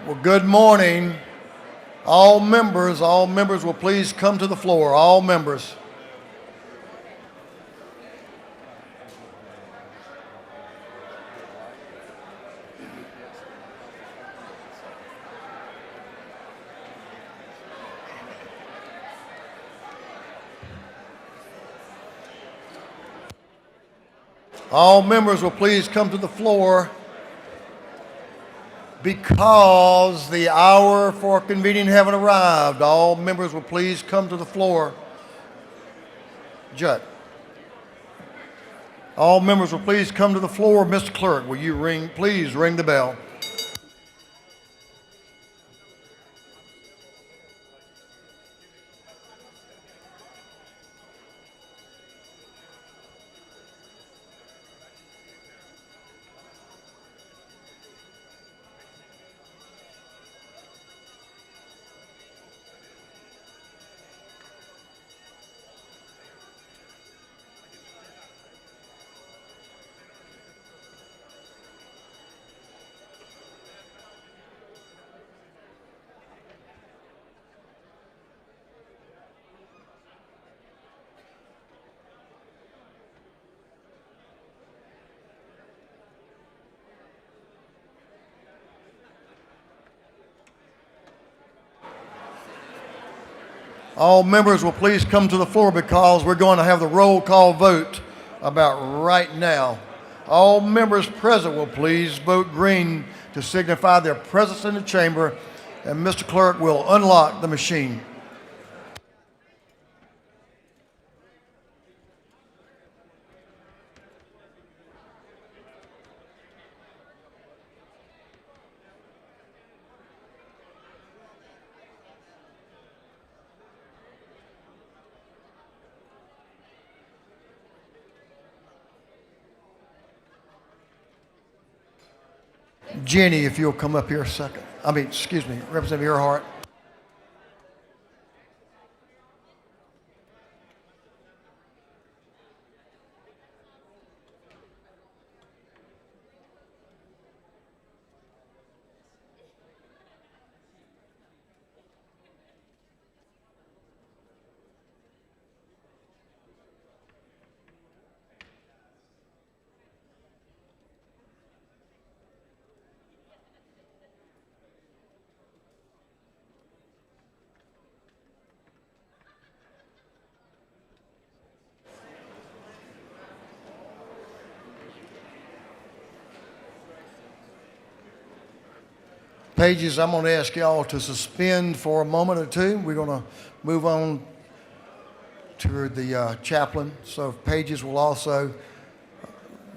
Well, good morning. All members will please come to the floor. All members. All members will please come to the floor because the hour for convening haven't arrived. All members will please come to the floor. Judd. All members will please come to the floor. Mr. Clerk, will you please ring the bell. All members will please come to the floor because we're going to have the roll call vote about right now. All members present will please vote green to signify their presence in the chamber, and Mr. Clerk will unlock the machine. Jenny, if you'll come up here a second. Representative Earhart. Pages, I'm going to ask y'all to suspend for a moment or two. We're going to move on to the chaplain. So Pages will also,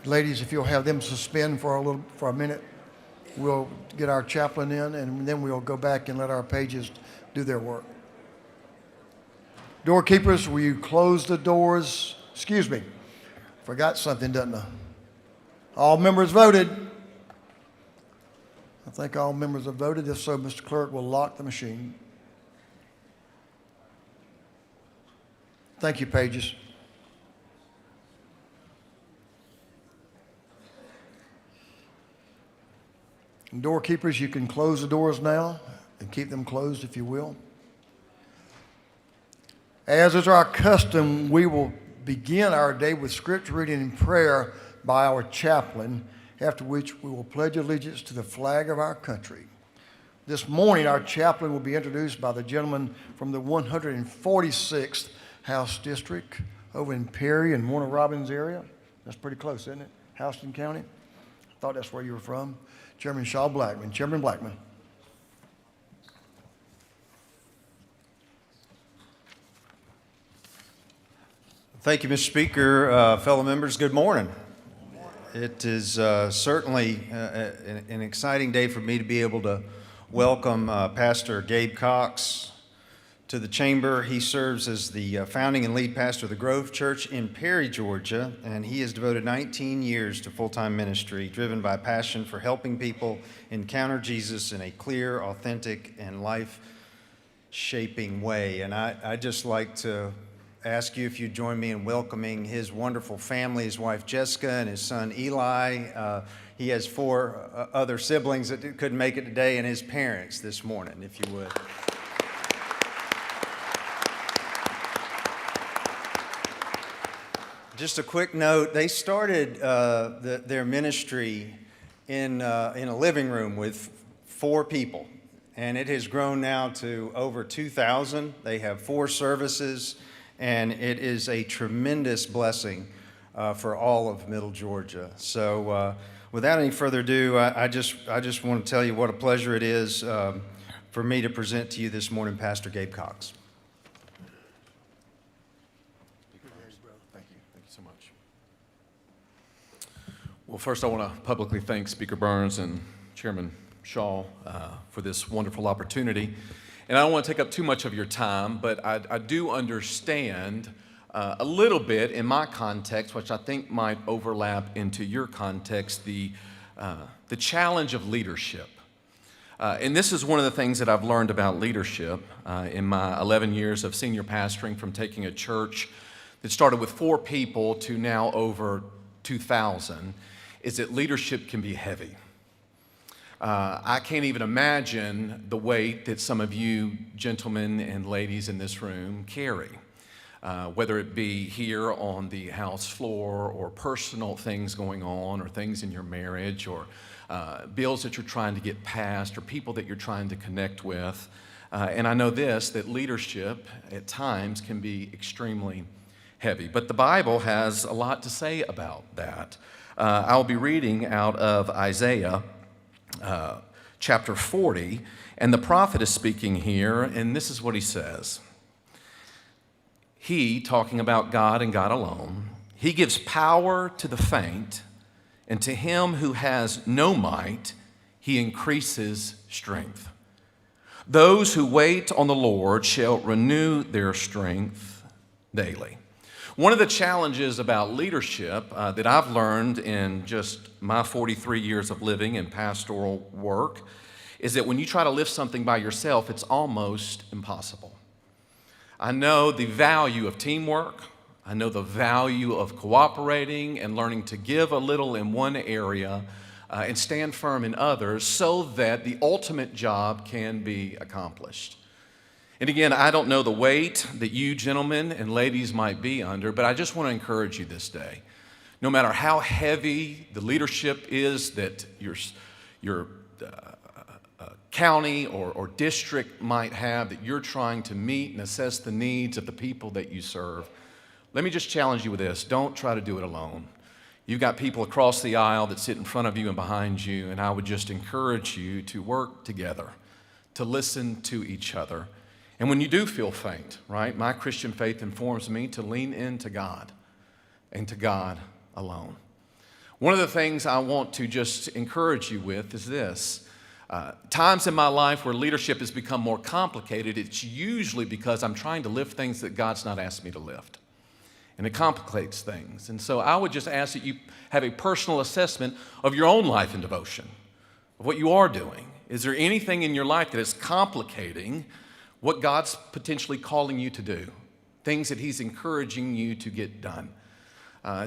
ladies, if you'll have them suspend for a minute, we'll get our chaplain in, and then we'll go back and let our pages do their work. Doorkeepers, will you close the doors? Excuse me, forgot something, didn't I? All members voted. I think all members have voted. If so, Mr. Clerk will lock the machine. Thank you, Pages. And doorkeepers, you can close the doors now and keep them closed if you will. As is our custom, we will begin our day with scripture reading and prayer by our chaplain, after which we will pledge allegiance to the flag of our country. This morning, our chaplain will be introduced by the gentleman from the 146th House District over in Perry and Warner Robins area. That's pretty close, isn't it? Houston County. I thought that's where you were from. Chairman Shaw Blackman. Chairman Blackman. Thank you, Mr. Speaker. Fellow members, good morning. It is certainly an exciting day for me to be able to welcome Pastor Gabe Cox to the chamber. He serves as the founding and lead pastor of the Grove Church in Perry, Georgia, and he has devoted 19 years to full-time ministry, driven by passion for helping people encounter Jesus in a clear, authentic, and life-shaping way. And I just like to ask you if you'd join me in welcoming his wonderful family, his wife Jessica and his son Eli. He has four other siblings that couldn't make it today, and his parents this morning, if you would. Just a quick note, they started their ministry in a living room with 4 people, and it has grown now to over 2,000. They have 4 services, and it is a tremendous blessing for all of Middle Georgia. So without any further ado, I just want to tell you what a pleasure it is for me to present to you this morning Pastor Gabe Cox. Well, first I want to publicly thank Speaker Burns and Chairman Shaw for this wonderful opportunity. And I don't want to take up too much of your time, but I do understand a little bit in my context, which I think might overlap into your context, the challenge of leadership. And this is one of the things that I've learned about leadership in my 11 years of senior pastoring, from taking a church that started with 4 people to now over 2,000, is that leadership can be heavy. I can't even imagine the weight that some of you gentlemen and ladies in this room carry, whether it be here on the house floor or personal things going on or things in your marriage or bills that you're trying to get passed or people that you're trying to connect with. And I know this, that leadership at times can be extremely heavy. But the Bible has a lot to say about that. I'll be reading out of Isaiah chapter 40, and the prophet is speaking here, and this is what he says. He, talking about God and God alone, he gives power to the faint, and to him who has no might, he increases strength. Those who wait on the Lord shall renew their strength daily. One of the challenges about leadership that I've learned in just my 43 years of living in pastoral work is that when you try to lift something by yourself, it's almost impossible. I know the value of teamwork. I know the value of cooperating and learning to give a little in one area and stand firm in others so that the ultimate job can be accomplished. And again, I don't know the weight that you gentlemen and ladies might be under, but I just want to encourage you this day. No matter how heavy the leadership is that your county or district might have that you're trying to meet and assess the needs of the people that you serve, let me just challenge you with this. Don't try to do it alone. You've got people across the aisle that sit in front of you and behind you, and I would just encourage you to work together, to listen to each other. And when you do feel faint, right, my Christian faith informs me to lean into God and to God alone. One of the things I want to just encourage you with is this. Times in my life where leadership has become more complicated, it's usually because I'm trying to lift things that God's not asked me to lift. And it complicates things. And so I would just ask that you have a personal assessment of your own life and devotion, of what you are doing. Is there anything in your life that is complicating what God's potentially calling you to do, things that he's encouraging you to get done?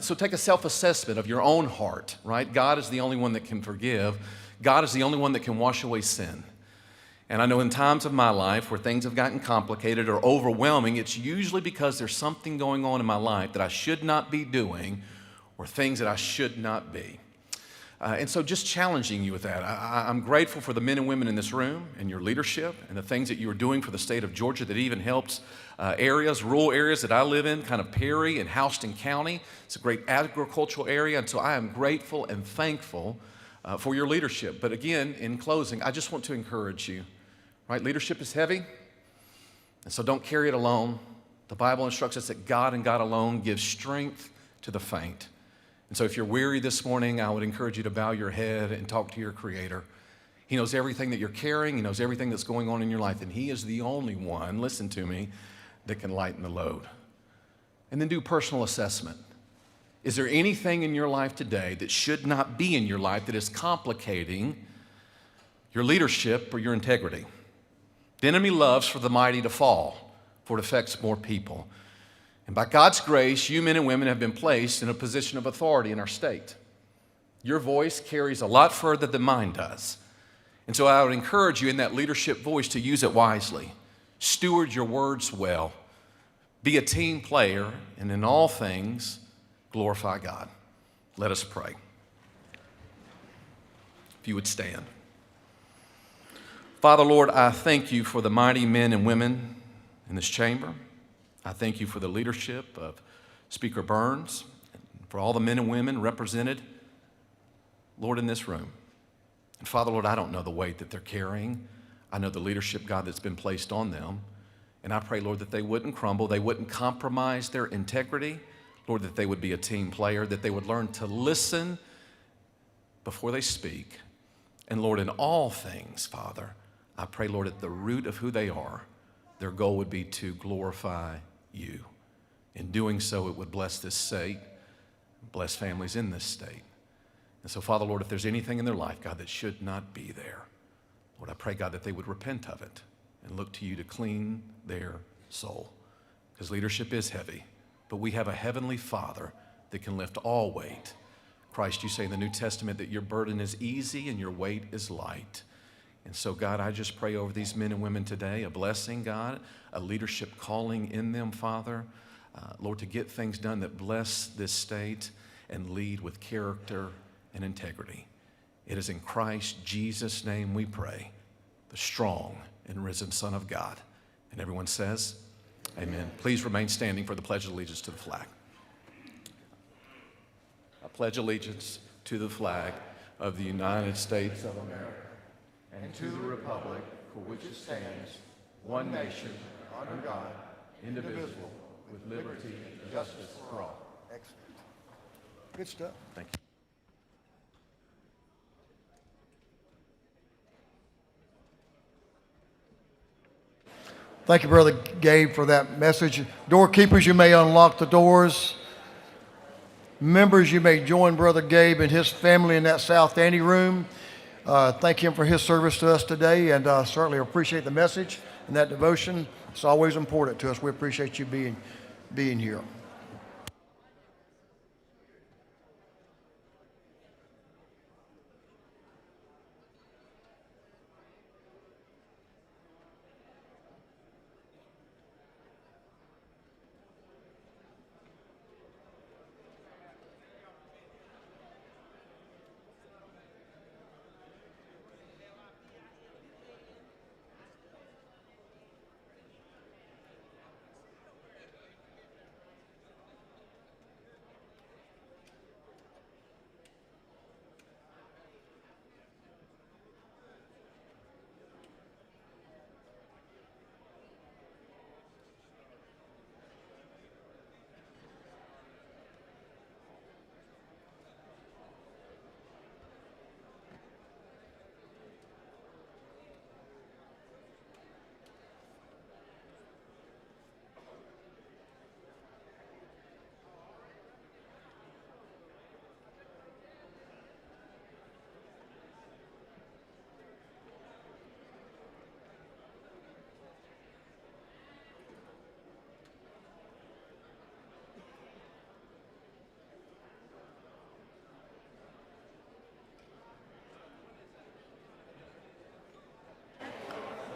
So take a self-assessment of your own heart, right? God is the only one that can forgive. God is the only one that can wash away sin. And I know in times of my life where things have gotten complicated or overwhelming, it's usually because there's something going on in my life that I should not be doing or things that I should not be. And so just challenging you with that. I'm grateful for the men and women in this room and your leadership and the things that you are doing for the state of Georgia that even helps rural areas that I live in, kind of Perry and Houston County. It's a great agricultural area, and so I am grateful and thankful for your leadership. But again, in closing, I just want to encourage you, right? Leadership is heavy, and so don't carry it alone. The Bible instructs us that God and God alone gives strength to the faint. And so if you're weary this morning, I would encourage you to bow your head and talk to your Creator. He knows everything that you're carrying. He knows everything that's going on in your life. And He is the only one, listen to me, that can lighten the load. And then do personal assessment. Is there anything in your life today that should not be in your life that is complicating your leadership or your integrity? The enemy loves for the mighty to fall, for it affects more people. And by God's grace, you men and women have been placed in a position of authority in our state. Your voice carries a lot further than mine does. And so I would encourage you in that leadership voice to use it wisely. Steward your words well. Be a team player, and in all things, glorify God. Let us pray. If you would stand. Father, Lord, I thank you for the mighty men and women in this chamber. I thank you for the leadership of Speaker Burns, and for all the men and women represented, Lord, in this room. And Father, Lord, I don't know the weight that they're carrying. I know the leadership, God, that's been placed on them. And I pray, Lord, that they wouldn't crumble, they wouldn't compromise their integrity. Lord, that they would be a team player, that they would learn to listen before they speak. And Lord, in all things, Father, I pray, Lord, at the root of who they are, their goal would be to glorify you. In doing so, it would bless this state, bless families in this state. And so, Father, Lord, if there's anything in their life, God, that should not be there, Lord, I pray, God, that they would repent of it and look to you to clean their soul. Because leadership is heavy, but we have a heavenly Father that can lift all weight. Christ, you say in the New Testament that your burden is easy and your weight is light. And so, God, I just pray over these men and women today, a blessing, God, a leadership calling in them, Father, Lord, to get things done that bless this state and lead with character and integrity. It is in Christ Jesus' name we pray, the strong and risen Son of God. And everyone says, amen. Please remain standing for the Pledge of Allegiance to the flag. I pledge allegiance to the flag of the United States of America and to the republic for which it stands, one nation, under God, indivisible, with liberty and justice for all. Excellent. Good stuff. Thank you. Thank you, Brother Gabe, for that message. Doorkeepers, you may unlock the doors. Members, you may join Brother Gabe and his family in that South Ante room. Thank him for his service to us today, and certainly appreciate the message and that devotion. It's always important to us. We appreciate you being here.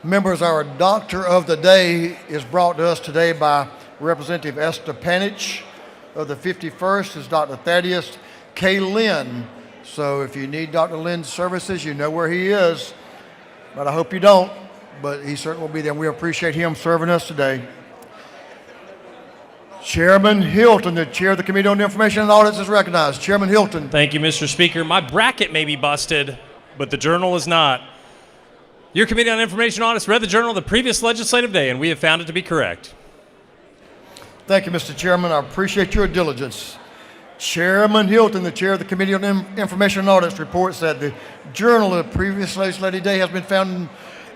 Members, our doctor of the day is brought to us today by Representative Esther Panich of the 51st is Dr. Thaddeus K. Lynn. So if you need Dr. Lynn's services, you know where he is. But I hope you don't, but he certainly will be there. We appreciate him serving us today. Chairman Hilton, the chair of the Committee on Information and Audits, is recognized. Chairman Hilton. Thank you, Mr. Speaker. My bracket may be busted, but the journal is not. Your Committee on Information and Audits read the journal the previous legislative day, and we have found it to be correct. Thank you, Mr. Chairman. I appreciate your diligence. Chairman Hilton, the chair of the Committee on Information and Audits, reports that the journal of the previous legislative day has been found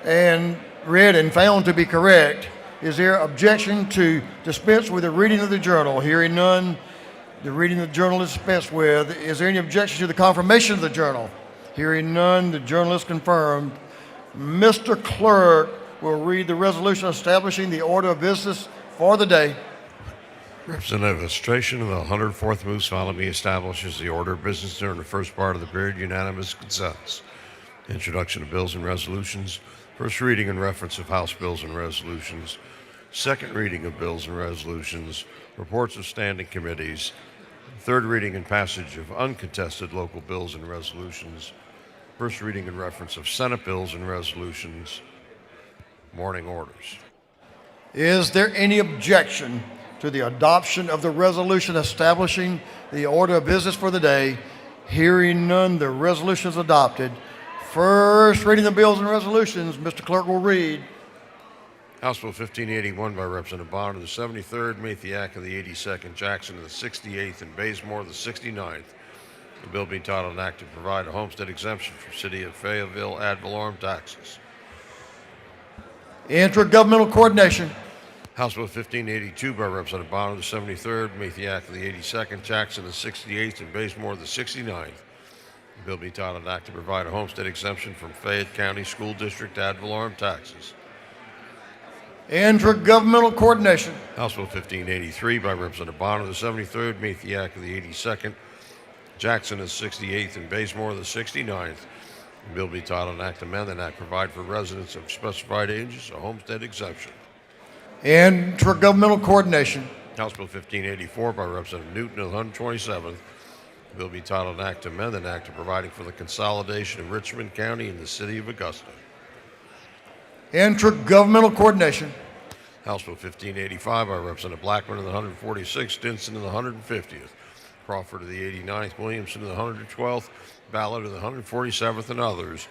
and read and found to be correct. Is there objection to dispense with the reading of the journal? Hearing none, the reading of the journal is dispensed with. Is there any objection to the confirmation of the journal? Hearing none, the journal is confirmed. Mr. Clerk will read the resolution establishing the order of business for the day. Representative Illustration of the 104th moves following me establishes the order of business during the first part of the period. Unanimous consents. Introduction of bills and resolutions. First reading and reference of House bills and resolutions. Second reading of bills and resolutions. Reports of standing committees. Third reading and passage of uncontested local bills and resolutions. First reading and reference of Senate bills and resolutions. Morning orders. Is there any objection to the adoption of the resolution establishing the order of business for the day? Hearing none, the resolution is adopted. First reading of bills and resolutions, Mr. Clerk will read. House Bill 1581 by Representative Bonner of the 73rd, Mathiak of the 82nd, Jackson of the 68th, and Bazemore of the 69th. The bill being titled an act to provide a homestead exemption for City of Fayetteville ad valorem taxes. Intergovernmental coordination. House Bill 1582 by Representative Bonner of the 73rd, Mathiak of the 82nd, Jackson of the 68th, and Bazemore of the 69th. The bill being titled an act to provide a homestead exemption from Fayette County School District ad valorem taxes. Intergovernmental coordination. House Bill 1583 by Representative Bonner of the 73rd, Mathiak of the 82nd, Jackson of the 68th, and Bazemore of the 69th. The bill be titled an act to amend and act provide for residents of specified ages a homestead exemption. Intergovernmental coordination. House Bill 1584 by Representative Newton of the 127th. The bill be titled an act to amend an act providing for the consolidation of Richmond County and the City of Augusta. Intergovernmental coordination. House Bill 1585 by Representative Blackman of the 146th, Stinson of the 150th, Crawford of the 89th, Williamson of the 112th, Ballard of the 147th, and others.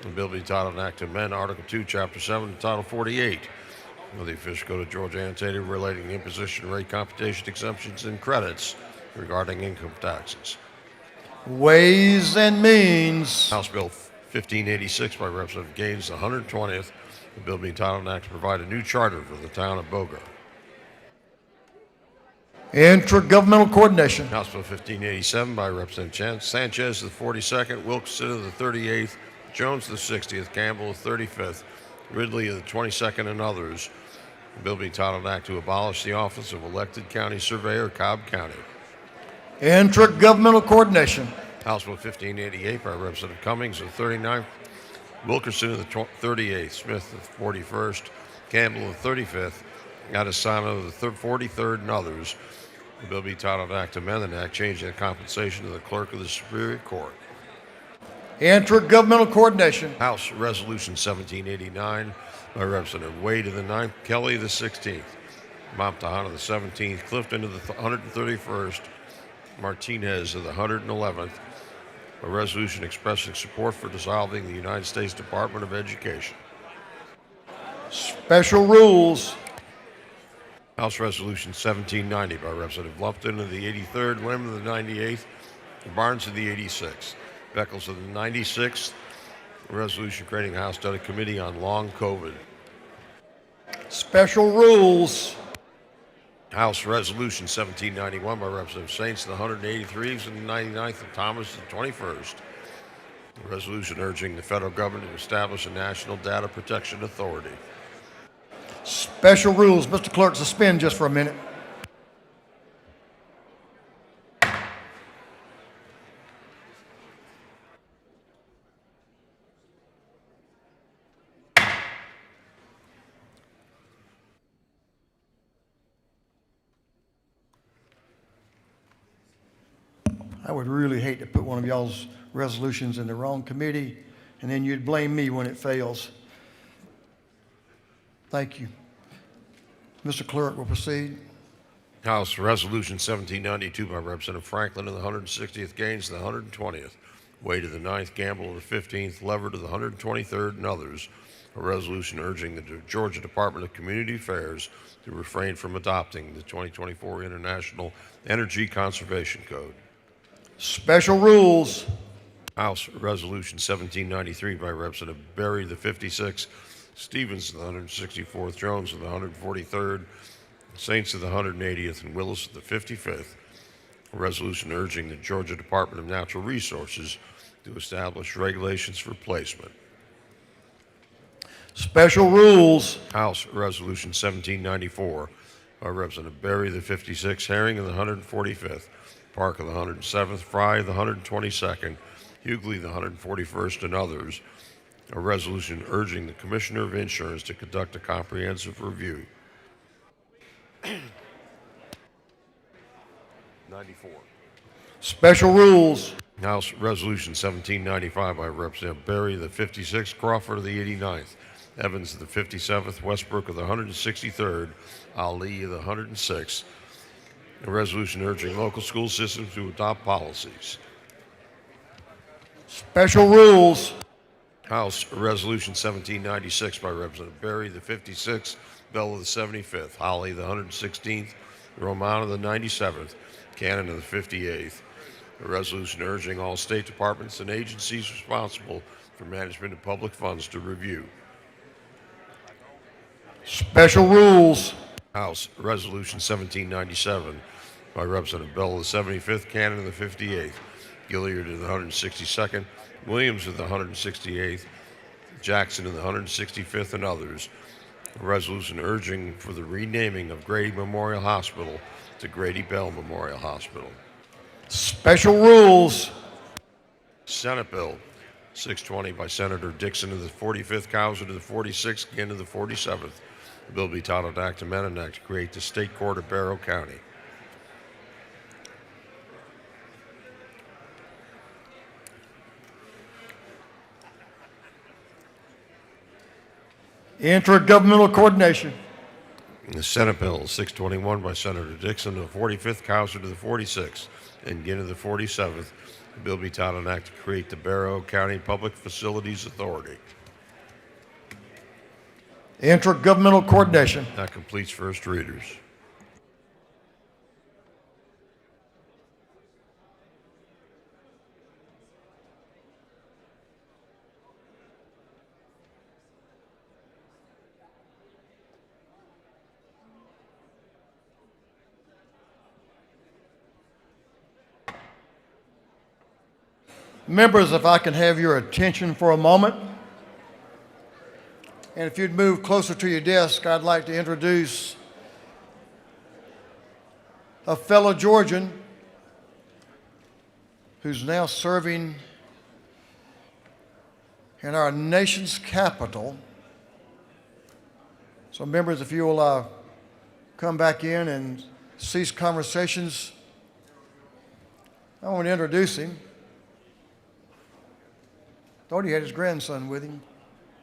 The bill be titled an act to amend Article 2, Chapter 7, Title 48 of the Official Code of Georgia annotated relating to imposition rate computation exemptions and credits regarding income taxes. Ways and Means. House Bill 1586 by Representative Gaines, the 120th. The bill being titled an act to provide a new charter for the town of Bogart. Intergovernmental coordination. House Bill 1587 by Representative Sanchez, the 42nd, Wilkinson of the 38th, Jones the 60th, Campbell the 35th, Ridley of the 22nd, and others. The bill being titled an act to abolish the office of elected county surveyor, Cobb County. Intergovernmental coordination. House Bill 1588 by Representative Cummings of the 39th, Wilkerson of the 38th, Smith of the 41st, Campbell of the 35th, Adesanya of the 43rd, and others. The bill be titled an act to amend an act changing the compensation of the clerk of the Superior Court. Intergovernmental coordination. House Resolution 1789 by Representative Wade of the 9th, Kelly of the 16th, Momtahan of the 17th, Clifton of the 131st, Martinez of the 111th. A resolution expressing support for dissolving the United States Department of Education. Special rules. House Resolution 1790 by Representative Lumpton of the 83rd, Lim of the 98th, and Barnes of the 86th, Beckles of the 96th. A resolution creating a House Study Committee on Long COVID. Special rules. House Resolution 1791 by Representative Saints of the 183rd and the 99th, and Thomas of the 21st. A resolution urging the federal government to establish a National Data Protection Authority. Special rules. Mr. Clerk, suspend just for a minute. I would really hate to put one of y'all's resolutions in the wrong committee, and then you'd blame me when it fails. Thank you. Mr. Clerk will proceed. House Resolution 1792 by Representative Franklin of the 160th, Gaines of the 120th, Wade of the 9th, Gamble of the 15th, Leverett of the 123rd, and others. A resolution urging the Georgia Department of Community Affairs to refrain from adopting the 2024 International Energy Conservation Code. Special rules. House Resolution 1793 by Representative Berry of the 56th, Stevens of the 164th, Jones of the 143rd, Saints of the 180th, and Willis of the 55th. A resolution urging the Georgia Department of Natural Resources to establish regulations for placement. Special rules. House Resolution 1794 by Representative Berry, the 56th, Herring of the 145th, Park of the 107th, Fry of the 122nd, Hughley the 141st, and others. A resolution urging the Commissioner of Insurance to conduct a comprehensive review. 94. Special rules. House Resolution 1795 by Representative Berry, the 56th, Crawford of the 89th, Evans of the 57th, Westbrook of the 163rd, Ali of the 106th. A resolution urging local school systems to adopt policies. Special rules. House Resolution 1796 by Representative Berry, the 56th, Bell of the 75th, Holly the 116th, Romano of the 97th, Cannon of the 58th. A resolution urging all state departments and agencies responsible for management of public funds to review. Special rules. House Resolution 1797 by Representative Bell of the 75th, Cannon of the 58th, Gilliard of the 162nd, Williams of the 168th, Jackson of the 165th, and others. A resolution urging for the renaming of Grady Memorial Hospital to Grady Bell Memorial Hospital. Special rules. Senate Bill 620 by Senator Dixon of the 45th, Cowser to the 46th, Ginn of the 47th. The bill be titled Act to Amend an Act to create the State Court of Barrow County. Intergovernmental coordination. The Senate Bill 621 by Senator Dixon of the 45th, Cowser to the 46th, and Ginn of the 47th. The bill be titled an Act to create the Barrow County Public Facilities Authority. Intergovernmental coordination. That completes first readers. Members, if I can have your attention for a moment. And if you'd move closer to your desk, I'd like to introduce a fellow Georgian who's now serving in our nation's capital. So members, if you will come back in and cease conversations, I want to introduce him. Thought he had his grandson with him.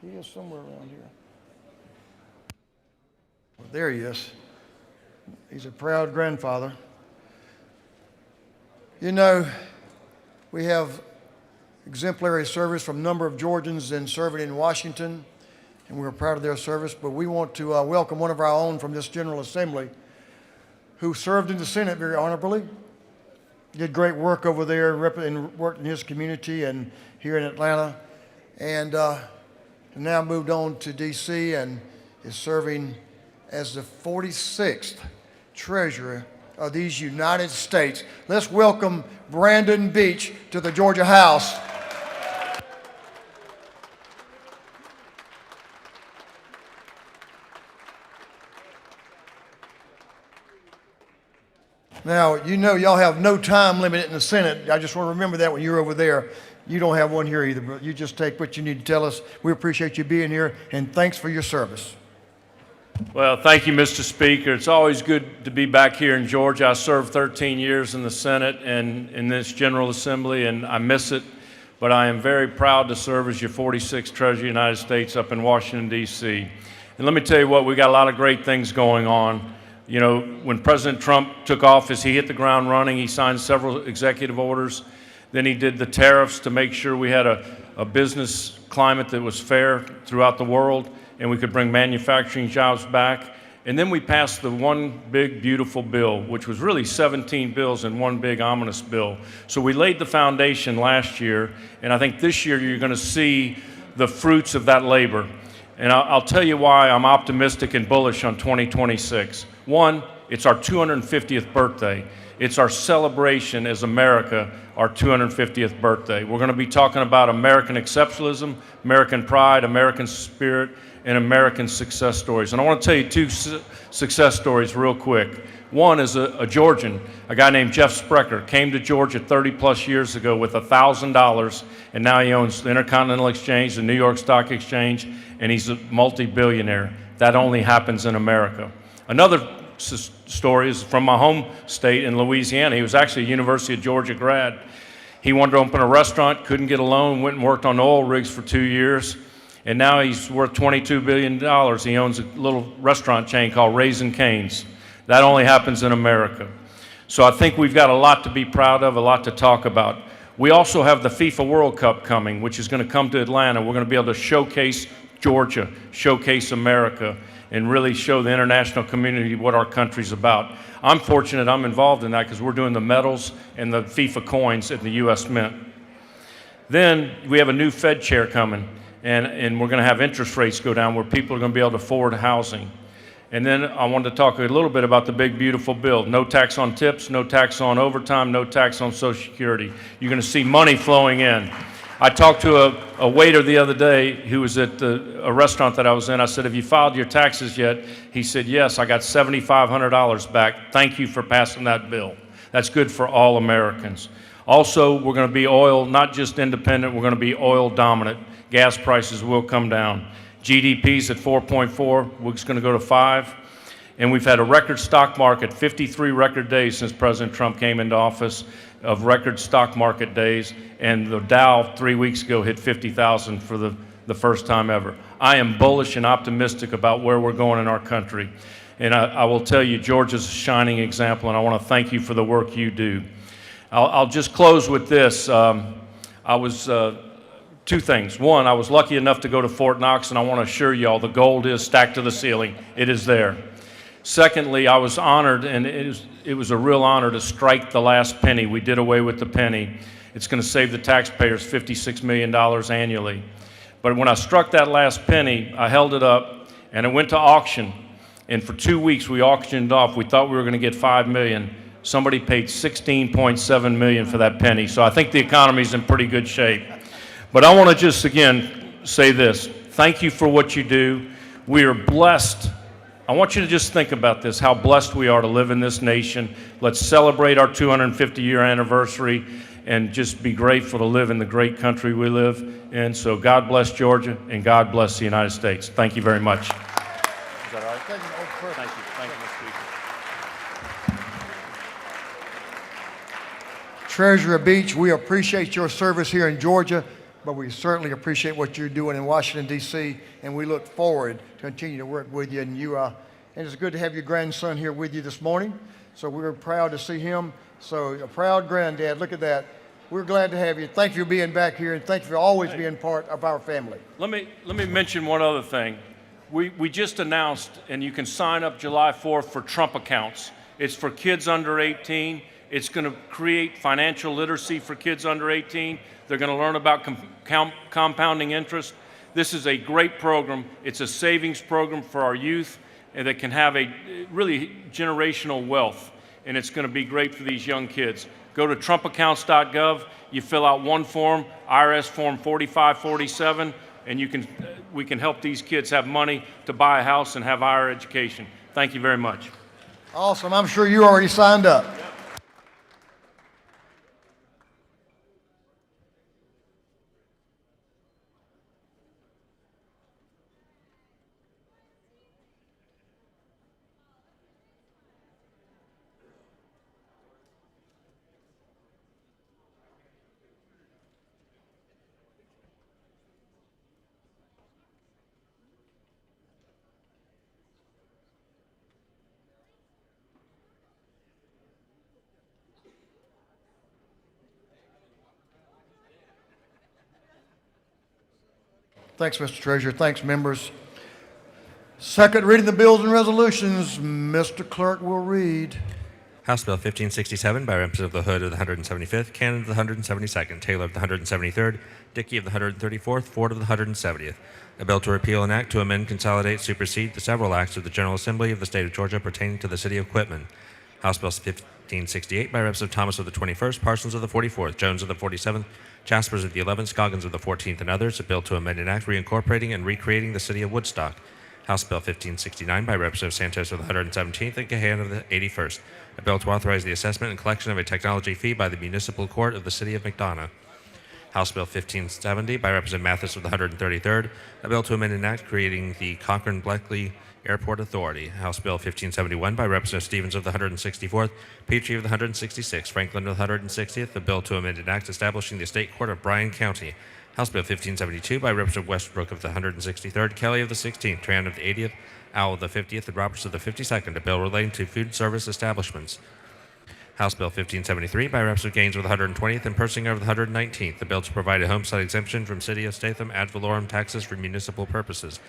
He is somewhere around here. Well, there he is. He's a proud grandfather. You know, we have exemplary service from a number of Georgians in serving in Washington, and we're proud of their service, but we want to welcome one of our own from this General Assembly who served in the Senate very honorably, did great work over there and worked in his community and here in Atlanta, and now moved on to D.C. and is serving as the 46th Treasurer of these United States. Let's welcome Brandon Beach to the Georgia House. Now, you know y'all have no time limit in the Senate. I just want to remember that when you're over there. You don't have one here either, but you just take what you need to tell us. We appreciate you being here, and thanks for your service. Well, thank you, Mr. Speaker. It's always good to be back here in Georgia. I served 13 years in the Senate and in this General Assembly, and I miss it. But I am very proud to serve as your 46th Treasurer of the United States up in Washington, D.C. And let me tell you what, we got a lot of great things going on. You know, when President Trump took office, he hit the ground running. He signed several executive orders. Then he did the tariffs to make sure we had a business climate that was fair throughout the world and we could bring manufacturing jobs back. And then we passed the one big, beautiful bill, which was really 17 bills in one big, ominous bill. So we laid the foundation last year, and I think this year you're going to see the fruits of that labor. And I'll tell you why I'm optimistic and bullish on 2026. One, it's our 250th birthday. It's our celebration as America, our 250th birthday. We're going to be talking about American exceptionalism, American pride, American spirit, in American success stories. And I want to tell you two success stories real quick. One is a Georgian, a guy named Jeff Sprecher, came to Georgia 30 plus years ago with $1,000, and now he owns the Intercontinental Exchange, the New York Stock Exchange, and he's a multi-billionaire. That only happens in America. Another story is from my home state in Louisiana. He was actually a University of Georgia grad. He wanted to open a restaurant, couldn't get a loan, went and worked on oil rigs for 2 years, and now he's worth $22 billion. He owns a little restaurant chain called Raising Cane's. That only happens in America. So I think we've got a lot to be proud of, a lot to talk about. We also have the FIFA World Cup coming, which is going to come to Atlanta. We're going to be able to showcase Georgia, showcase America, and really show the international community what our country's about. I'm fortunate I'm involved in that because we're doing the medals and the FIFA coins at the U.S. Mint. Then we have a new Fed chair coming, and we're going to have interest rates go down where people are going to be able to afford housing. And then I wanted to talk a little bit about the big, beautiful bill. No tax on tips, no tax on overtime, no tax on Social Security. You're going to see money flowing in. I talked to a waiter the other day who was at a restaurant that I was in. I said, have you filed your taxes yet? He said, yes, I got $7,500 back. Thank you for passing that bill. That's good for all Americans. Also, we're going to be oil, not just independent, we're going to be oil dominant. Gas prices will come down. GDP's at 4.4, it's going to go to 5. And we've had a record stock market, 53 record days since President Trump came into office of record stock market days. And the Dow 3 weeks ago hit 50,000 for the first time ever. I am bullish and optimistic about where we're going in our country. And I will tell you, Georgia's a shining example, and I want to thank you for the work you do. I'll just close with this. Two things. One, I was lucky enough to go to Fort Knox, and I want to assure you all the gold is stacked to the ceiling. It is there. Secondly, I was honored, and it was a real honor to strike the last penny. We did away with the penny. It's going to save the taxpayers $56 million annually. But when I struck that last penny, I held it up, and it went to auction. And for 2 weeks, we auctioned off. We thought we were going to get $5 million. Somebody paid $16.7 million for that penny. So I think the economy's in pretty good shape. But I want to just, again, say this. Thank you for what you do. We are blessed. I want you to just think about this, how blessed we are to live in this nation. Let's celebrate our 250-year anniversary and just be grateful to live in the great country we live in. So God bless Georgia, and God bless the United States. Thank you very much. Is that all right? Thank you. Thank you, Mr. Speaker. Treasurer Beach, we appreciate your service here in Georgia, but we certainly appreciate what you're doing in Washington, D.C., and we look forward to continue to work with you. And it's good to have your grandson here with you this morning, so we're proud to see him. So a proud granddad, look at that. We're glad to have you. Thank you for being back here, and thank you for always being part of our family. Let me mention one other thing. We just announced, and you can sign up July 4th for Trump accounts. It's for kids under 18. It's going to create financial literacy for kids under 18. They're going to learn about compounding interest. This is a great program. It's a savings program for our youth and that can have a really generational wealth, and it's going to be great for these young kids. Go to trumpaccounts.gov. You fill out one form, IRS form 4547, and we can help these kids have money to buy a house and have higher education. Thank you very much. Awesome. I'm sure you already signed up. Thanks, Mr. Treasurer. Thanks, members. Second reading the bills and resolutions. Mr. Clerk will read. House Bill 1567 by Representative LaHood of the 175th, Cannon of the 172nd, Taylor of the 173rd, Dickey of the 134th, Ford of the 170th. A bill to repeal an act to amend, consolidate, supersede the several acts of the General Assembly of the State of Georgia pertaining to the City of Quitman. House Bill 1568 by Reps. Thomas of the 21st, Parsons of the 44th, Jones of the 47th, Jaspers of the 11th, Scoggins of the 14th, and others. A bill to amend an act reincorporating and recreating the city of Woodstock. House Bill 1569 by Representative Santos of the 117th and Gahan of the 81st. A bill to authorize the assessment and collection of a technology fee by the Municipal Court of the City of McDonough. House Bill 1570 by Representative Mathis of the 133rd. A bill to amend an act creating the Cochran-Bleckley Airport Authority. House Bill 1571 by Representative Stevens of the 164th, Petrie of the 166th, Franklin of the 160th. A bill to amend an act establishing the State Court of Bryan County. House Bill 1572 by Representative Westbrook of the 163rd, Kelly of the 16th, Tran of the 80th, Owl of the 50th, and Roberts of the 52nd. A bill relating to food service establishments. House Bill 1573 by Representative Gaines of the 120th and Persinger of the 119th. The bill to provide a homestead exemption from City of Statham ad valorem taxes for municipal purposes.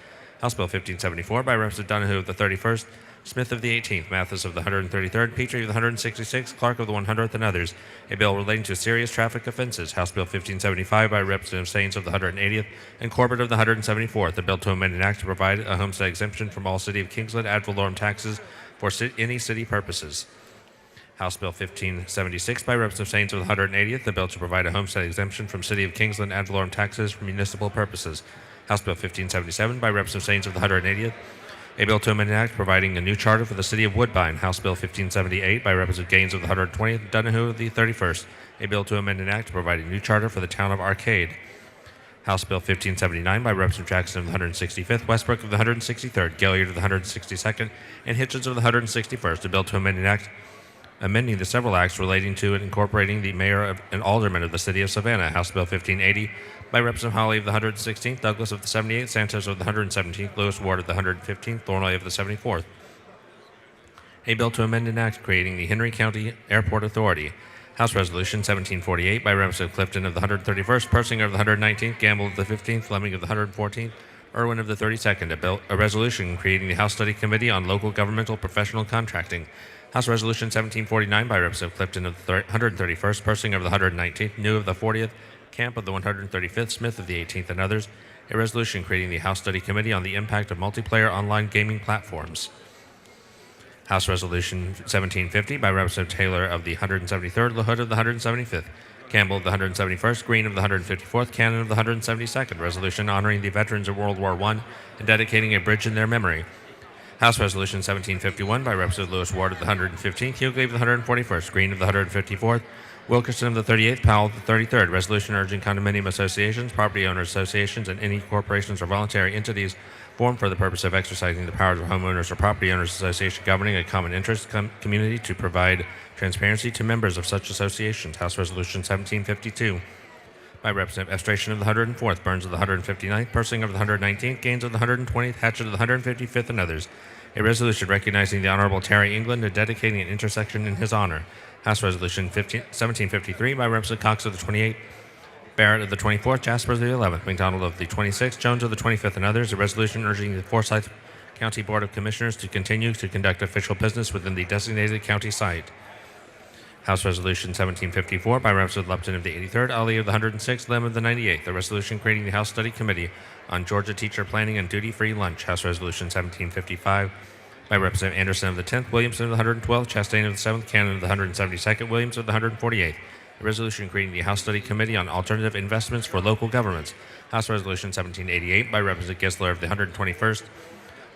House Bill 1574 by Representative Donahue of the 31st, Smith of the 18th, Mathis of the 133rd, Petrie of the 166th, Clark of the 100th, and others. A bill relating to serious traffic offenses. House Bill 1575 by Representative Saines of the 180th and Corbett of the 174th. A bill to amend an act to provide a homestead exemption from all City of Kingsland ad valorem taxes for any city purposes. House Bill 1576 by Representative Saines of the 180th. The bill to provide a homestead exemption from City of Kingsland ad valorem taxes for municipal purposes. House Bill 1577 by Representative Saines of the 180th. A bill to amend an act providing a new charter for the City of Woodbine. House Bill 1578 by Representative Gaines of the 120th, Donahue of the 31st. A bill to amend an act to provide a new charter for the town of Arcade. House Bill 1579 by Representative Jackson of the 165th, Westbrook of the 163rd, Gilliard of the 162nd, and Hitchens of the 161st. A bill to amend an act amending the several acts relating to and incorporating the mayor and aldermen of the City of Savannah. House Bill 1580 by Representative Holly of the 116th, Douglas of the 78th, Santos of the 117th, Lewis Ward of the 115th, Thornley of the 74th. A bill to amend an act creating the Henry County Airport Authority. House Resolution 1748 by Representative Clifton of the 131st, Persinger of the 119th, Gamble of the 15th, Fleming of the 114th, Irwin of the 32nd. A resolution creating the House Study Committee on Local Governmental Professional Contracting. House Resolution 1749 by Representative Clifton of the 131st, Persinger of the 119th, New of the 40th, Camp of the 135th, Smith of the 18th, and others. A resolution creating the House Study Committee on the Impact of Multiplayer Online Gaming Platforms. House Resolution 1750 by Representative Taylor of the 173rd, LaHood of the 175th, Campbell of the 171st, Green of the 154th, Cannon of the 172nd. Resolution honoring the veterans of World War I and dedicating a bridge in their memory. House Resolution 1751 by Representative Lewis Ward of the 115th, Hughley of the 141st, Green of the 154th, Wilkerson of the 38th, Powell of the 33rd. Resolution urging condominium associations, property owners associations, and any corporations or voluntary entities formed for the purpose of exercising the powers of homeowners or property owners association governing a common interest community to provide transparency to members of such associations. House Resolution 1752 by Representative Estration of the 104th, Burns of the 159th, Persinger of the 119th, Gaines of the 120th, Hatchett of the 155th, and others. A resolution recognizing the Honorable Terry England and dedicating an intersection in his honor. House Resolution 1753 by Representative Cox of the 28th, Barrett of the 24th, Jasper of the 11th, McDonald of the 26th, Jones of the 25th, and others. A resolution urging the Forsyth County Board of Commissioners to continue to conduct official business within the designated county site. House Resolution 1754 by Representative Lupton of the 83rd, Ali of the 106th, Lim of the 98th. A resolution creating the House Study Committee on Georgia Teacher Planning and Duty-Free Lunch. House Resolution 1755 by Representative Anderson of the 10th, Williamson of the 112th, Chastain of the 7th, Cannon of the 172nd, Williams of the 148th. A resolution creating the House Study Committee on Alternative Investments for Local Governments. House Resolution 1788 by Representative Gisler of the 121st,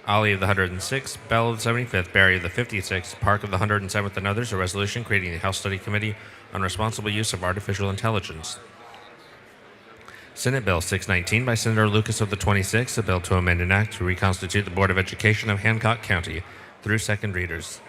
Ali of the 106th, Bell of the 75th, Barry of the 56th, Park of the 107th, and others. A resolution creating the House Study Committee on Responsible Use of Artificial Intelligence. Senate Bill 619 by Senator Lucas of the 26th, a bill to amend an act to reconstitute the Board of Education of Hancock County, through second readers.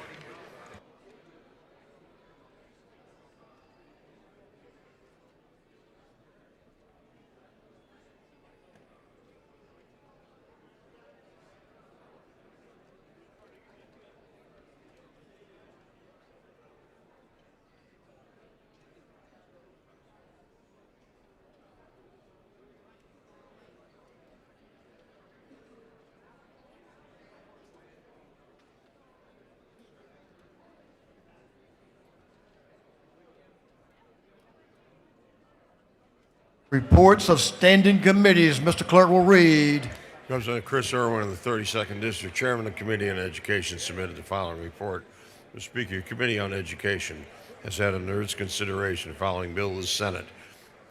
Reports of standing committees. Mr. Clerk will read. Representative Chris Irwin of the 32nd District, Chairman of the Committee on Education, submitted the following report. Mr. Speaker, your Committee on Education has had under its consideration the following bill of the Senate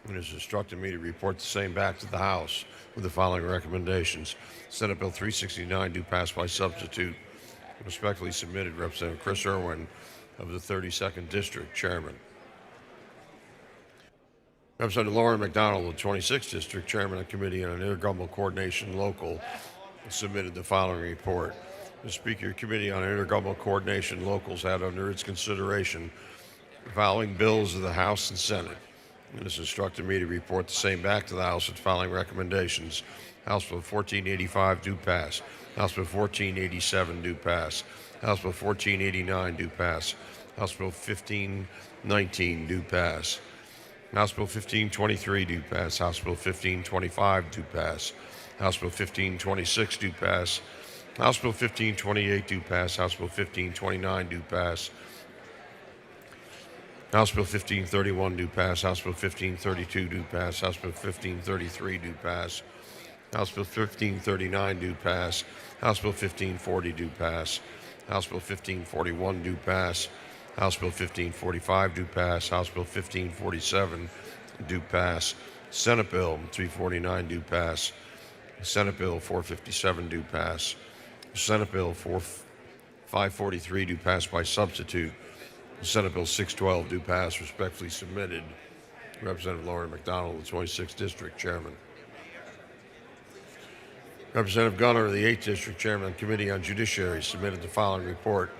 and has instructed me to report the same back to the House with the following recommendations. Senate Bill 369 do pass by substitute. Respectfully submitted, Representative Chris Irwin of the 32nd District, Chairman. Representative Lauren McDonald of the 26th District, Chairman of the Committee on Intergovernmental Coordination Local, submitted the following report. Mr. Speaker, your Committee on Intergovernmental Coordination Locals had under its consideration the following bills of the House and Senate, and has instructed me to report the same back to the House with the following recommendations. House Bill 1485 do pass. House Bill 1487 do pass. House Bill 1489 do pass. House Bill 1519 do pass. House Bill 1523 do pass. House Bill 1525 do pass. House Bill 1526 do pass. House Bill 1528 do pass. House Bill 1529 do pass. House Bill 1531 do pass. House Bill 1532 do pass. House Bill 1533 do pass. House Bill 1539 do pass. House Bill 1540 do pass. House Bill 1541 do pass. House Bill 1545 do pass. House Bill 1547 do pass. Senate Bill 349 do pass. Senate Bill 457 do pass. Senate Bill 543 do pass by substitute. Senate Bill 612 do pass. Respectfully submitted, Representative Lauren McDonald, the 26th District, Chairman. Representative Gunner of the 8th District, Chairman of the Committee on Judiciary, submitted the following report.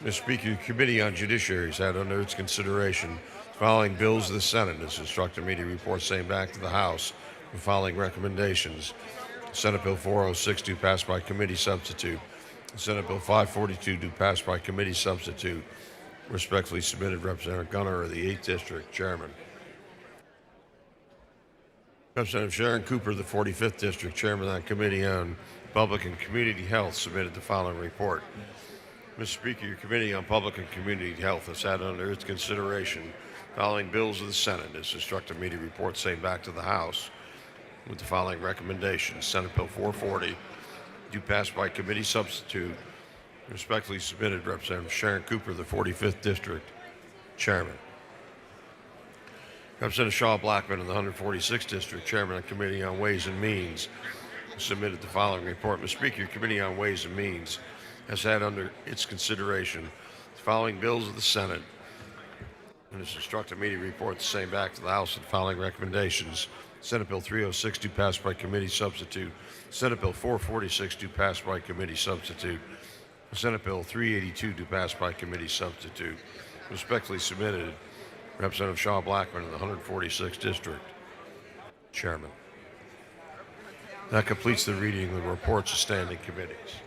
Mr. Speaker, the Committee on Judiciary has had under its consideration the following bills of the Senate and has instructed me to report same back to the House with the following recommendations. Senate Bill 406 do pass by committee substitute. Senate Bill 542 do pass by committee substitute. Respectfully submitted, Representative Gunner of the 8th District, Chairman. Representative Sharon Cooper of the 45th District, Chairman of the Committee on Public and Community Health, submitted the following report. Mr. Speaker, your Committee on Public and Community Health has had under its consideration following bills of the Senate and has instructed me to report same back to the House with the following recommendations. Senate Bill 440 do pass by committee substitute. Respectfully submitted, Representative Sharon Cooper of the 45th District, Chairman. Representative Shaw Blackman of the 146th District, Chairman of the Committee on Ways and Means, submitted the following report. Mr. Speaker, your Committee on Ways and Means has had under its consideration the following bills of the Senate and has instructed me to report the same back to the House with the following recommendations. Senate Bill 306 do pass by committee substitute. Senate Bill 446 do pass by committee substitute. Senate Bill 382 do pass by committee substitute. Respectfully submitted, Representative Shaw Blackman of the 146th District, Chairman. That completes the reading of the reports of standing committees.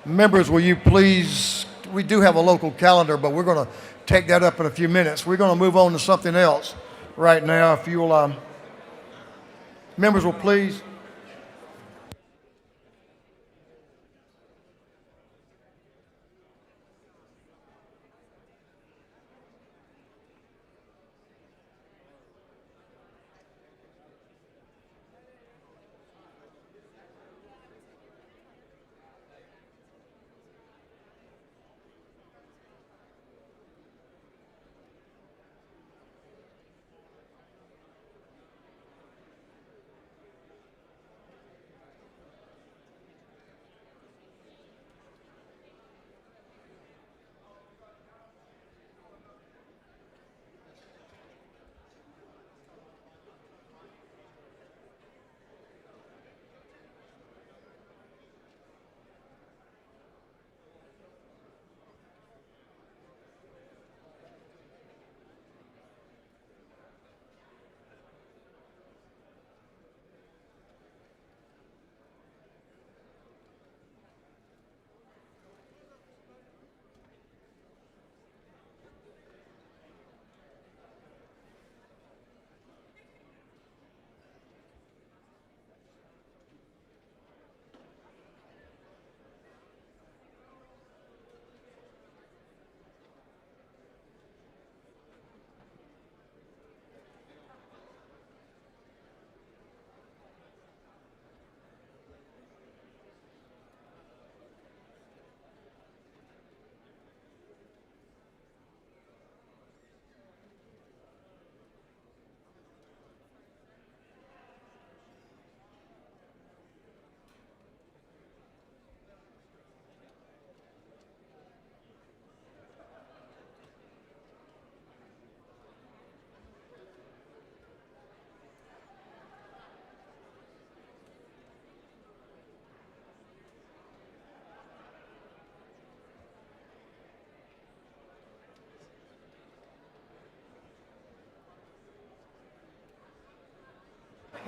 Members, will you please, we do have a local calendar, but we're going to take that up in a few minutes. We're going to move on to something else right now. If you will, members will please.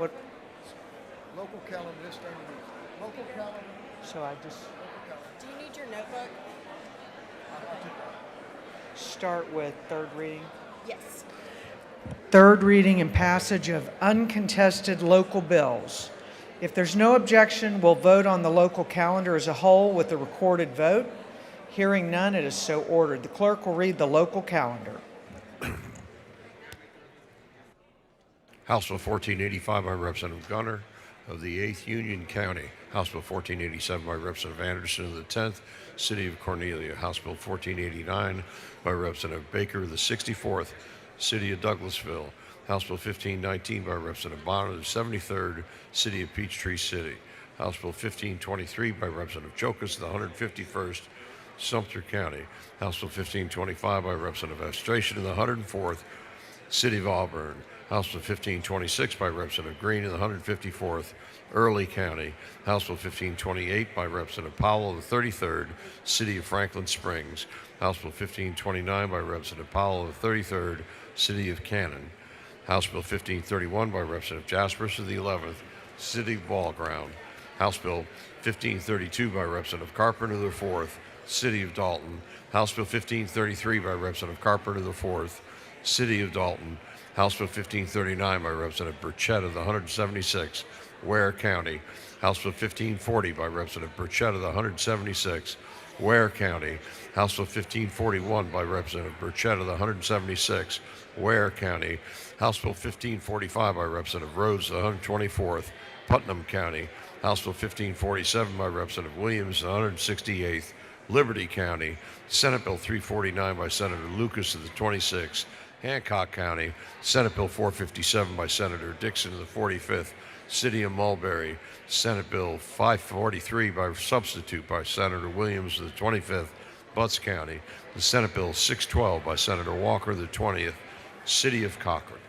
What, Local calendar, this thing is local calendar. so I just Do you need your notebook? start with third reading? Yes. Third reading and passage of uncontested local bills. If there's no objection, we'll vote on the local calendar as a whole with a recorded vote. Hearing none, it is so ordered. The clerk will read the local calendar. House Bill 1485 by Representative Gunner of the 8th Union County. House Bill 1487 by Representative Anderson of the 10th City of Cornelia. House Bill 1489 by Representative Baker of the 64th City of Douglasville. House Bill 1519 by Representative Bonner of the 73rd City of Peachtree City. House Bill 1523 by Representative Jokas of the 151st Sumter County. House Bill 1525 by Representative Astration of the 104th City of Auburn. House Bill 1526 by Representative Green of the 154th Early County. House Bill 1528 by Representative Powell of the 33rd City of Franklin Springs. House Bill 1529 by Representative Powell of the 33rd City of Cannon. House Bill 1531 by Representative Jaspers of the 11th City of Ball Ground. House Bill 1532 by Representative Carpenter of the 4th City of Dalton. House Bill 1533 by Representative Carpenter of the 4th City of Dalton. House Bill 1539 by Representative Burchett of the 176th Ware County. House Bill 1540 by Representative Burchett of the 176th Ware County. House Bill 1541 by Representative Burchett of the 176th Ware County. House Bill 1545 by Representative Rhodes of the 124th Putnam County. House Bill 1547 by Representative Williams of the 168th Liberty County. Senate Bill 349 by Senator Lucas of the 26th Hancock County. Senate Bill 457 by Senator Dixon of the 45th City of Mulberry. Senate Bill 543 by substitute by Senator Williams of the 25th Butts County. The Senate Bill 612 by Senator Walker of the 20th City of Cochrane.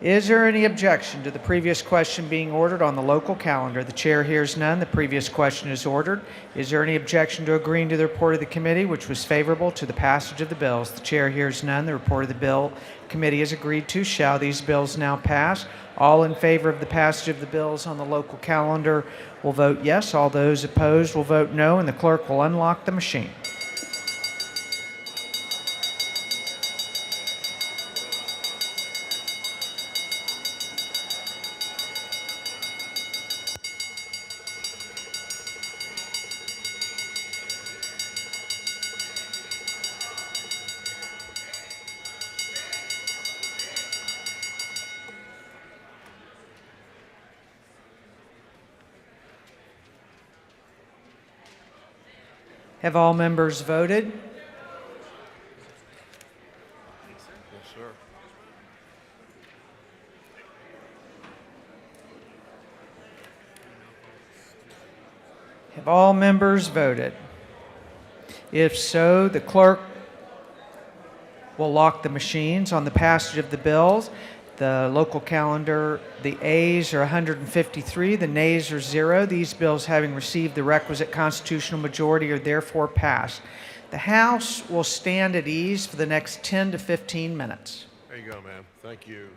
Is there any objection to the previous question being ordered on the local calendar? The chair hears none. The previous question is ordered. Is there any objection to agreeing to the report of the committee, which was favorable to the passage of the bills? The chair hears none. The report of the bill committee is agreed to. Shall these bills now pass? All in favor of the passage of the bills on the local calendar will vote yes. All those opposed will vote no, and the clerk will unlock the machine. Have all members voted? Yes, sir. Have all members voted? If so, the clerk will lock the machines on the passage of the bills. The local calendar, the ayes are 153, the nays are 0. These bills, having received the requisite constitutional majority, are therefore passed. The House will stand at ease for the next 10 to 15 minutes. There you go, ma'am. Thank you.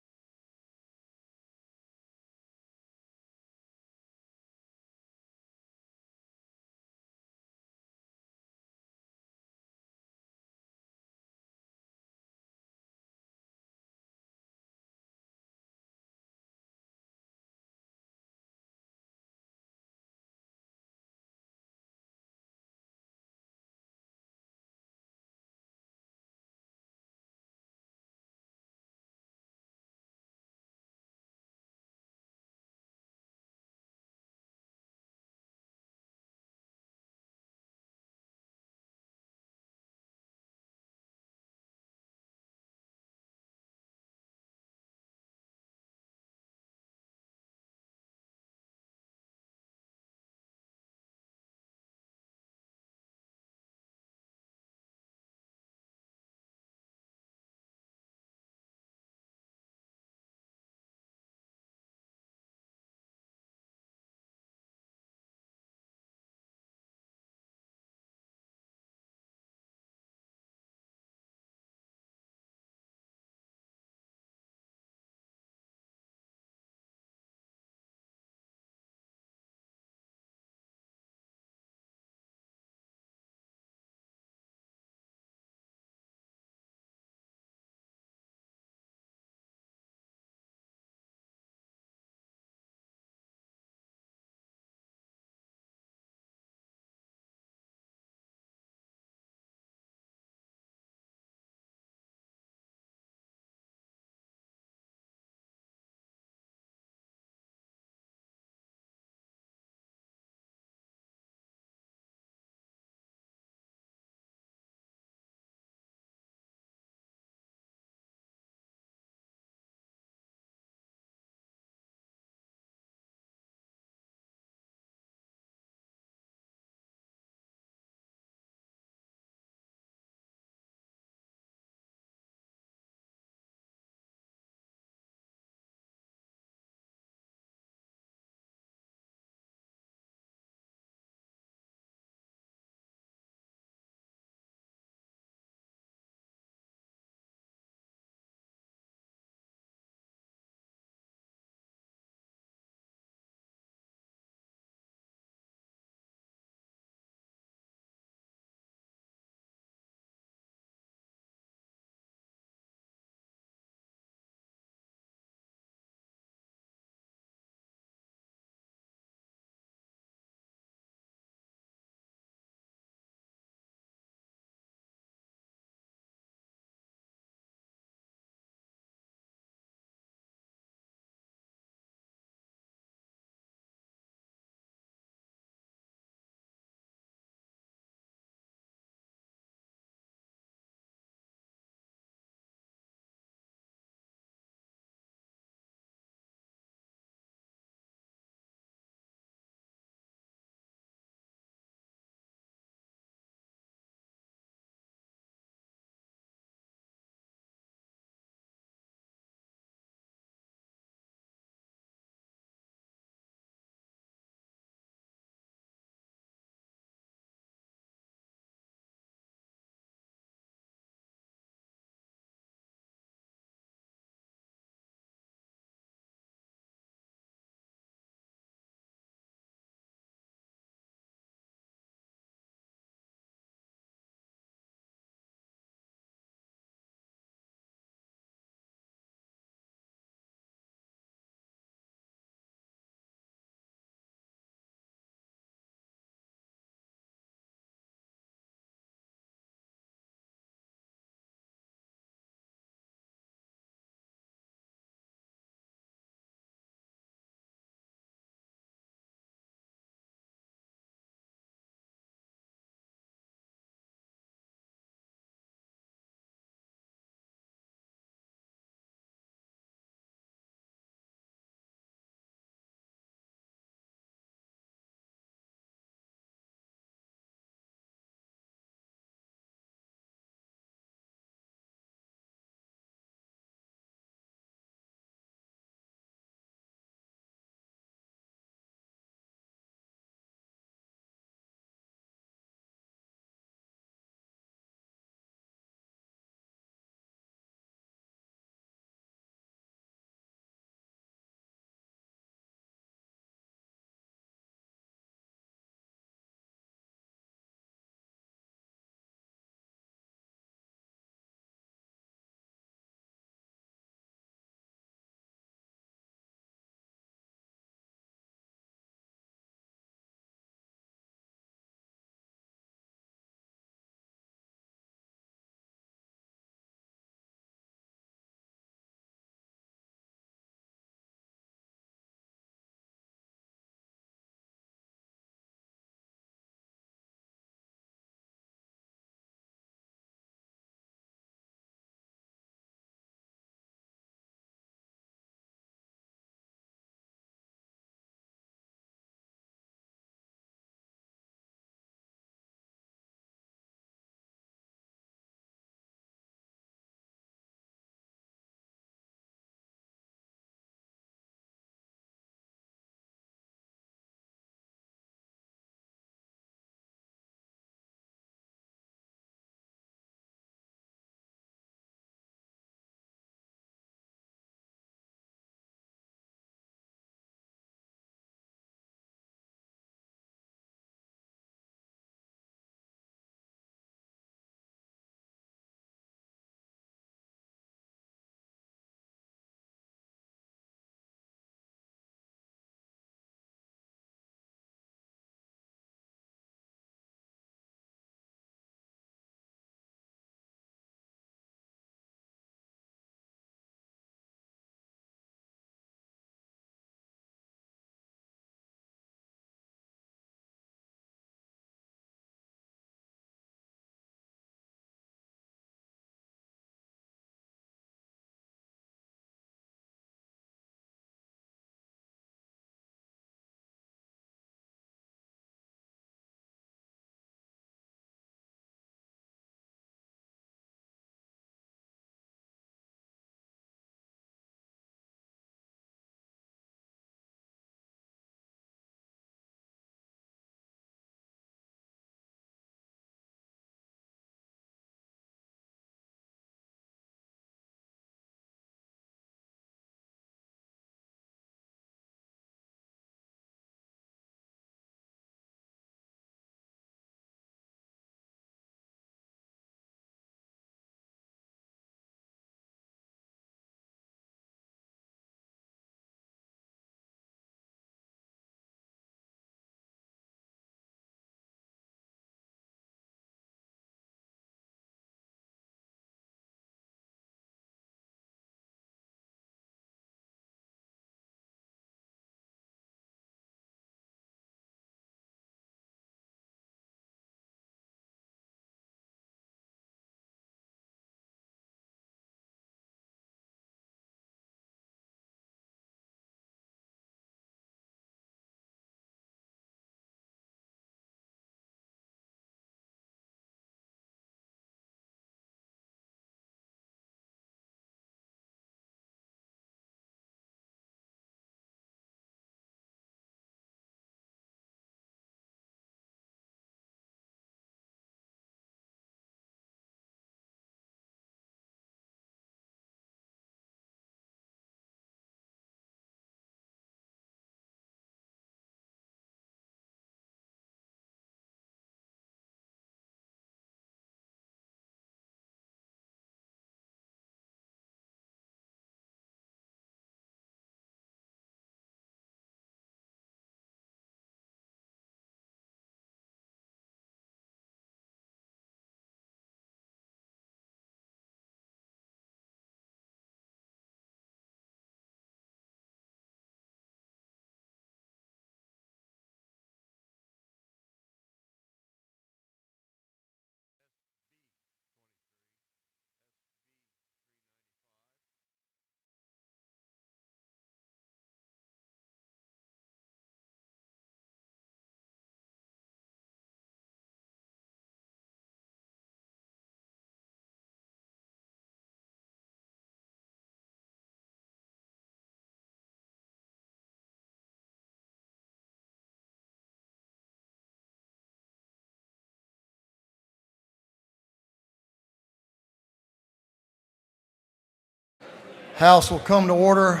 House will come to order.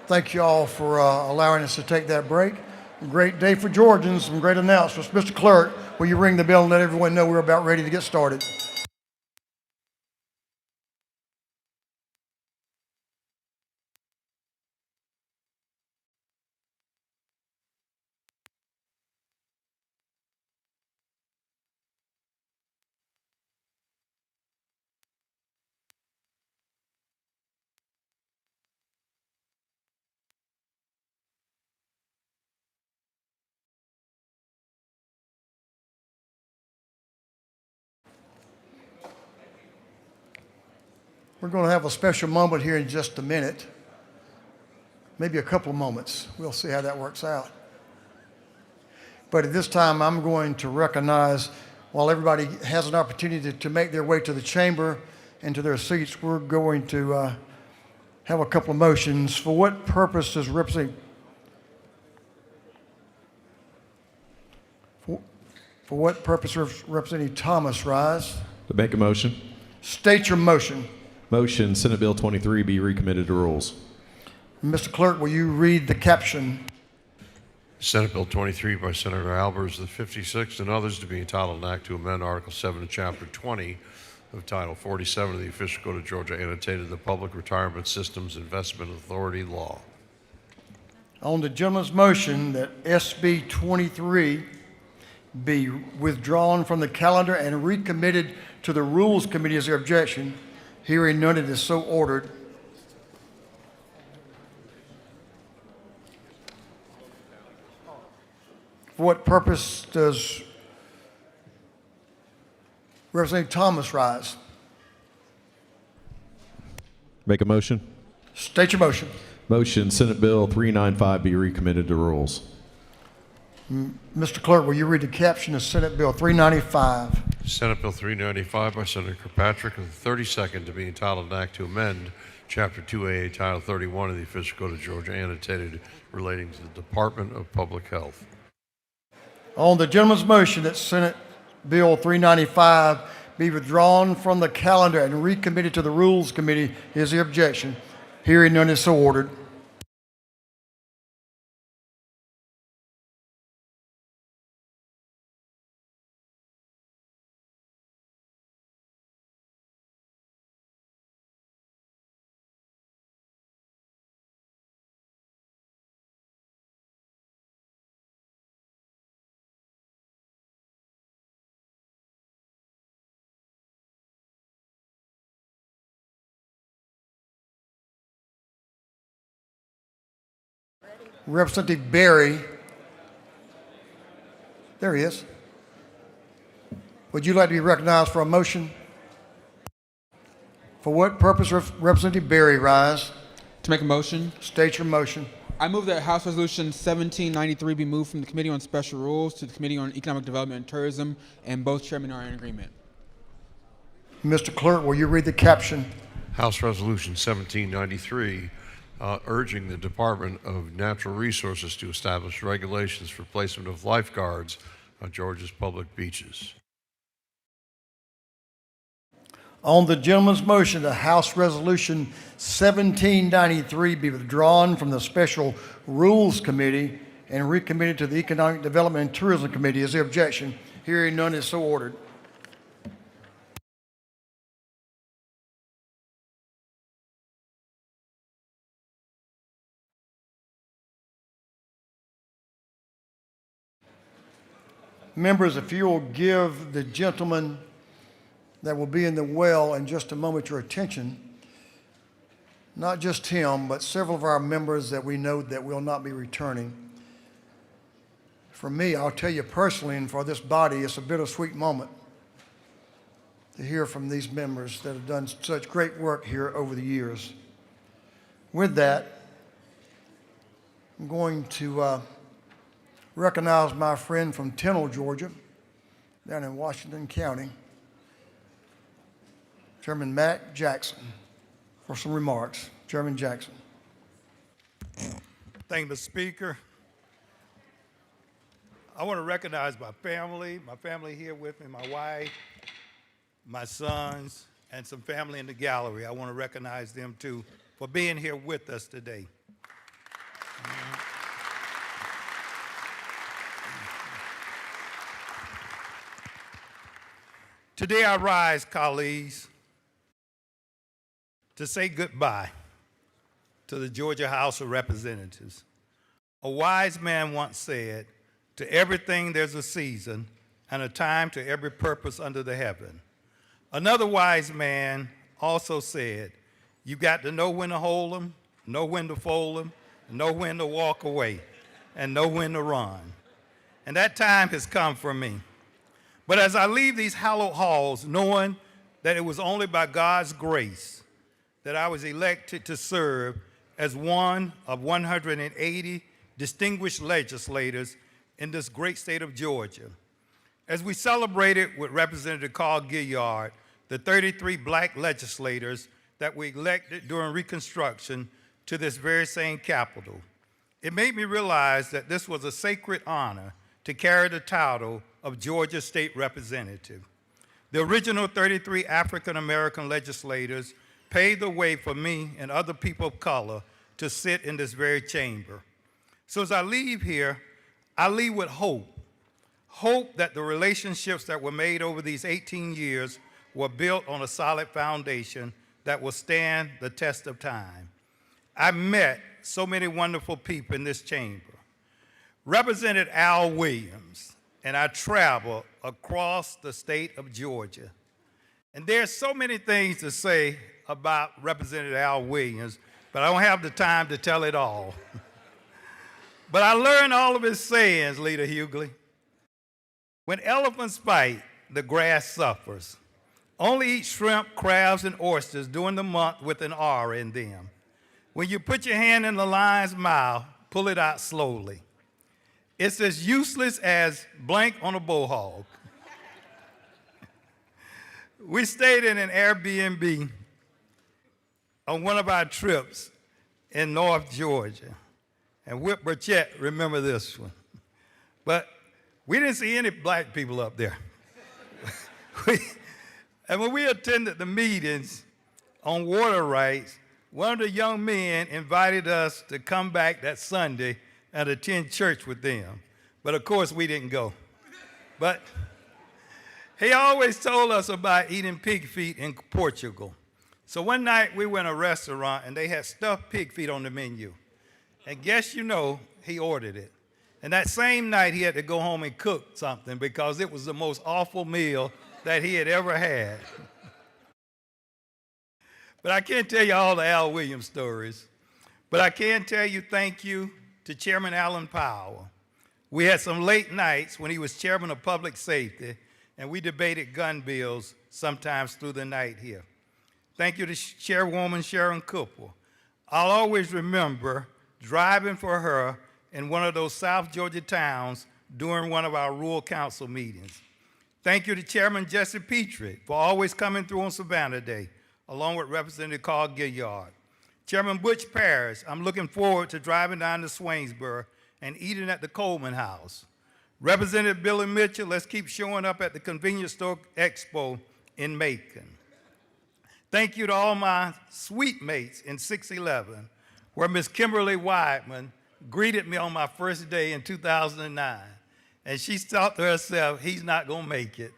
Thank you all for allowing us to take that break. Great day for Georgians, some great announcements. Mr. Clerk, will you ring the bell and let everyone know we're about ready to get started? We're going to have a special moment here in just a minute, maybe a couple of moments. We'll see how that works out. But at this time, I'm going to recognize, while everybody has an opportunity to make their way to the chamber and to their seats, we're going to have a couple of motions. For what purpose does Representative Representative Thomas rise? To make a motion. State your motion. Motion, Senate Bill 23 be recommitted to rules. Mr. Clerk, will you read the caption? Senate Bill 23 by Senator Albers, the 56th, and others to be entitled an act to amend Article 7 of Chapter 20 of Title 47 of the Official Code of Georgia, annotated the Public Retirement Systems Investment Authority Law. On the gentleman's motion that SB 23 be withdrawn from the calendar and recommitted to the Rules Committee, is there objection? Hearing none, it is so ordered. For what purpose does Representative Thomas rise? Make a motion. State your motion. Motion, Senate Bill 395 be recommitted to rules. Mr. Clerk, will you read the caption of Senate Bill 395? Senate Bill 395 by Senator Kirkpatrick, and the 32nd to be entitled an act to amend Chapter 2AA, Title 31 of the Official Code of Georgia, annotated relating to the Department of Public Health. On the gentleman's motion that Senate Bill 395 be withdrawn from the calendar and recommitted to the Rules Committee, is the objection? Hearing none, is so ordered. Representative Berry, there he is. Would you like to be recognized for a motion? For what purpose Representative Berry rise? To make a motion, State your motion. I move that House Resolution 1793 be moved from the Committee on Special Rules to the Committee on Economic Development and Tourism, and both chairmen are in agreement. Mr. Clerk, will you read the caption? House Resolution 1793, urging the Department of Natural Resources to establish regulations for placement of lifeguards on Georgia's public beaches. On the gentleman's motion that House Resolution 1793 be withdrawn from the Special Rules Committee and recommitted to the Economic Development and Tourism Committee, is there objection? Hearing none, is so ordered. Members, if you will give the gentleman that will be in the well in just a moment your attention, not just him, but several of our members that we know that will not be returning. For me, I'll tell you personally, and for this body, it's a bittersweet moment to hear from these members that have done such great work here over the years. With that, I'm going to recognize my friend from Tennell, Georgia, down in Washington County, Chairman Matt Jackson, for some remarks. Chairman Jackson. Thank you, Mr. Speaker. I want to recognize my family here with me, my wife, my sons, and some family in the gallery. I want to recognize them too for being here with us today. Today I rise, colleagues, to say goodbye to the Georgia House of Representatives. A wise man once said, "To everything there's a season, and a time to every purpose under the heaven." Another wise man also said, "You got to know when to hold 'em, know when to fold 'em, know when to walk away, and know when to run." And that time has come for me. But as I leave these hallowed halls, knowing that it was only by God's grace that I was elected to serve as one of 180 distinguished legislators in this great state of Georgia. As we celebrated with Representative Carl Gilliard, the 33 black legislators that we elected during Reconstruction to this very same Capitol, it made me realize that this was a sacred honor to carry the title of Georgia State Representative. The original 33 African American legislators paved the way for me and other people of color to sit in this very chamber. So as I leave here, I leave with hope. Hope that the relationships that were made over these 18 years were built on a solid foundation that will stand the test of time. I met so many wonderful people in this chamber. Represented Al Williams, and I traveled across the state of Georgia. And there's so many things to say about Representative Al Williams, but I don't have the time to tell it all. But I learned all of his sayings, Leader Hughley. When elephants fight, the grass suffers. Only eat shrimp, crabs, and oysters during the month with an R in them. When you put your hand in the lion's mouth, pull it out slowly. It's as useless as blank on a bullhog. We stayed in an Airbnb on one of our trips in North Georgia. And Whip Burchett, remember this one. But we didn't see any black people up there. And when we attended the meetings on water rights, one of the young men invited us to come back that Sunday and attend church with them. But of course, we didn't go. But he always told us about eating pig feet in Portugal. So one night we went to a restaurant and they had stuffed pig feet on the menu. And guess you know, he ordered it. And that same night he had to go home and cook something because it was the most awful meal that he had ever had. But I can't tell you all the Al Williams stories. But I can tell you thank you to Chairman Allen Powell. We had some late nights when he was chairman of public safety, and we debated gun bills sometimes through the night here. Thank you to Chairwoman Sharon Cooper. I'll always remember driving for her in one of those South Georgia towns during one of our rural council meetings. Thank you to Chairman Jesse Petrie for always coming through on Savannah Day, along with Representative Carl Gilliard. Chairman Butch Parrish, I'm looking forward to driving down to Swainsboro and eating at the Coleman House. Representative Billy Mitchell, let's keep showing up at the Convenience Store Expo in Macon. Thank you to all my suite mates in 611, where Miss Kimberly Weidman greeted me on my first day in 2009. And she thought to herself, he's not gonna make it.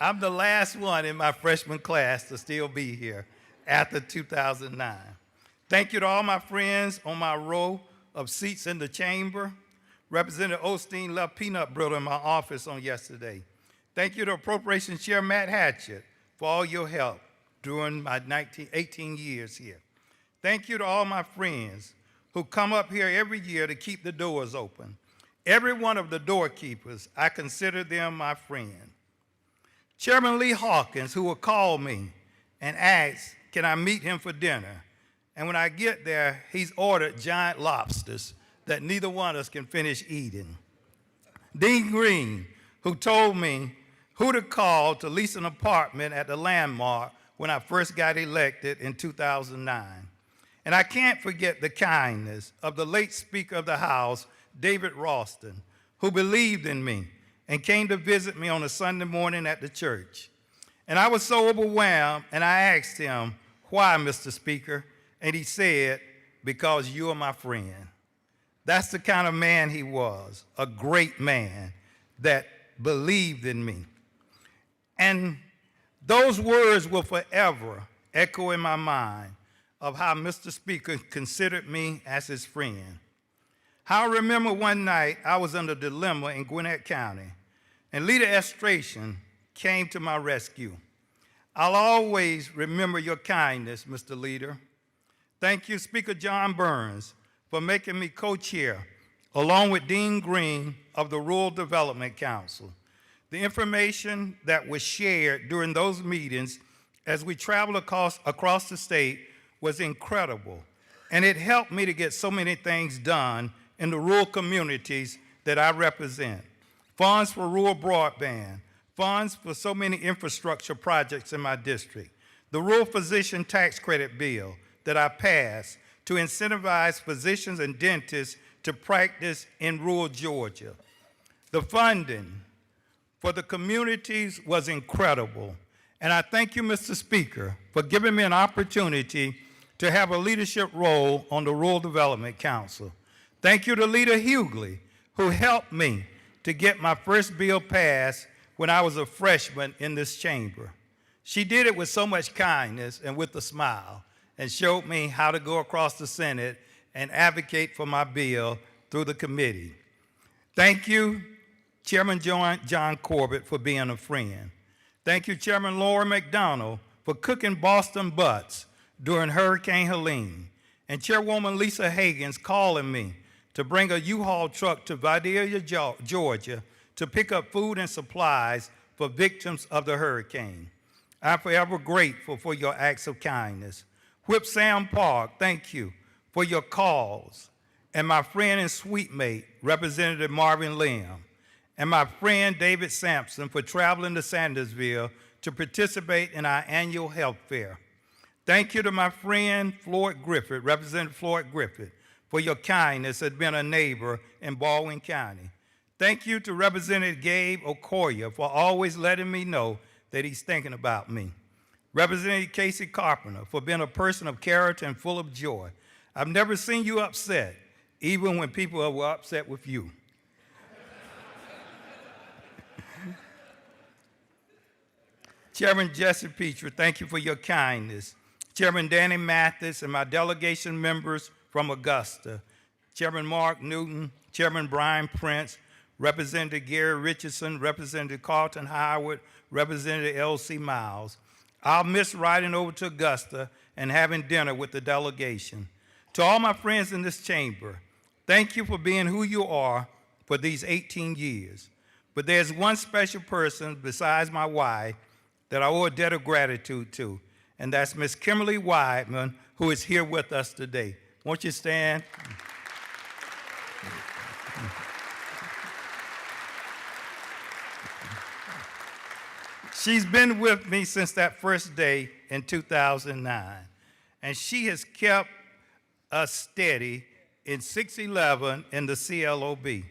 I'm the last one in my freshman class to still be here after 2009. Thank you to all my friends on my row of seats in the chamber. Representative Osteen left peanut brittle in my office on yesterday. Thank you to Appropriations Chair Matt Hatchett for all your help during my 18 years here. Thank you to all my friends who come up here every year to keep the doors open. Every one of the doorkeepers, I consider them my friend. Chairman Lee Hawkins, who will call me and ask, can I meet him for dinner? And when I get there, he's ordered giant lobsters that neither one of us can finish eating. Dean Green, who told me who to call to lease an apartment at the Landmark when I first got elected in 2009. And I can't forget the kindness of the late Speaker of the House, David Ralston, who believed in me and came to visit me on a Sunday morning at the church. And I was so overwhelmed, and I asked him, why, Mr. Speaker? and he said, "Because you are my friend." That's the kind of man he was, a great man that believed in me. And those words will forever echo in my mind of how Mr. Speaker considered me as his friend. How I remember one night I was under a dilemma in Gwinnett County, and Leader Estration came to my rescue. I'll always remember your kindness, Mr. Leader. Thank you, Speaker John Burns, for making me co-chair, along with Dean Green of the Rural Development Council. The information that was shared during those meetings as we traveled across the state was incredible, and it helped me to get so many things done in the rural communities that I represent. Funds for rural broadband, funds for so many infrastructure projects in my district, the rural physician tax credit bill that I passed to incentivize physicians and dentists to practice in rural Georgia. The funding for the communities was incredible, and I thank you, Mr. Speaker, for giving me an opportunity to have a leadership role on the Rural Development Council. Thank you to Leader Hughley, who helped me to get my first bill passed when I was a freshman in this chamber. She did it with so much kindness and with a smile, and showed me how to go across the Senate and advocate for my bill through the committee. Thank you, Chairman John Corbett, for being a friend. Thank you, Chairman Laura McDonald, for cooking Boston butts during Hurricane Helene, and Chairwoman Lisa Hagan's calling me to bring a U-Haul truck to Vidalia, Georgia, to pick up food and supplies for victims of the hurricane. I'm forever grateful for your acts of kindness. Whip Sam Park, thank you for your calls, and my friend and sweetmate, Representative Marvin Lim, and my friend David Sampson for traveling to Sandersville to participate in our annual health fair. Thank you to my friend Floyd Griffith, Representative Floyd Griffith, for your kindness as being a neighbor in Baldwin County. Thank you to Representative Gabe Okoye for always letting me know that he's thinking about me. Representative Casey Carpenter for being a person of character and full of joy. I've never seen you upset, even when people were upset with you. Chairman Jesse Petrie, thank you for your kindness. Chairman Danny Mathis and my delegation members from Augusta. Chairman Mark Newton, Chairman Brian Prince, Representative Gary Richardson, Representative Carlton Howard, Representative L.C. Miles. I'll miss riding over to Augusta and having dinner with the delegation. To all my friends in this chamber, thank you for being who you are for these 18 years. But there's one special person besides my wife that I owe a debt of gratitude to, and that's Miss Kimberly Weidman, who is here with us today. Won't you stand? She's been with me since that first day in 2009, and she has kept us steady in 611 in the CLOB.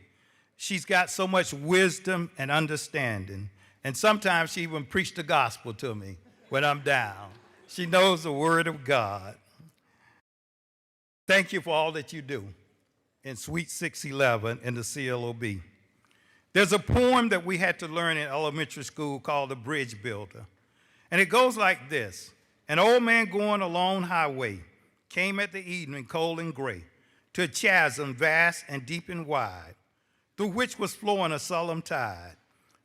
She's got so much wisdom and understanding, and sometimes she even preached the gospel to me when I'm down. She knows the word of God. Thank you for all that you do in Suite 611 in the CLOB. There's a poem that we had to learn in elementary school called The Bridge Builder. And it goes like this. An old man going a lone highway came at the evening cold and gray to a chasm vast and deep and wide, through which was flowing a sullen tide.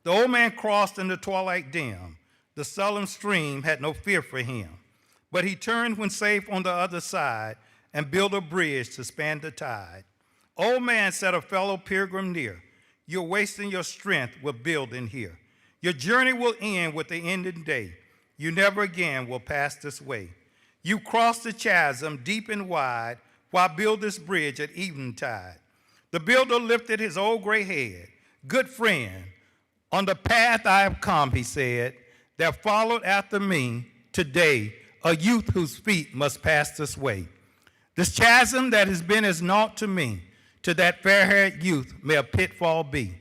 The old man crossed in the twilight dim. The sullen stream had no fear for him. But he turned when safe on the other side and built a bridge to span the tide. Old man, said a fellow pilgrim near, you're wasting your strength with building here. Your journey will end with the ending day. You never again will pass this way. You crossed the chasm deep and wide while build this bridge at eventide. The builder lifted his old gray head. Good friend, on the path I have come, he said, there followed after me today a youth whose feet must pass this way. This chasm that has been as naught to me, to that fair-haired youth may a pitfall be.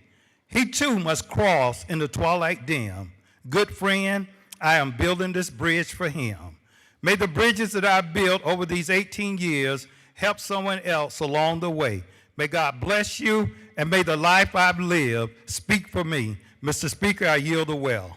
He too must cross in the twilight dim. Good friend, I am building this bridge for him. May the bridges that I've built over these 18 years help someone else along the way. May God bless you, and may the life I've lived speak for me. Mr. Speaker, I yield the well.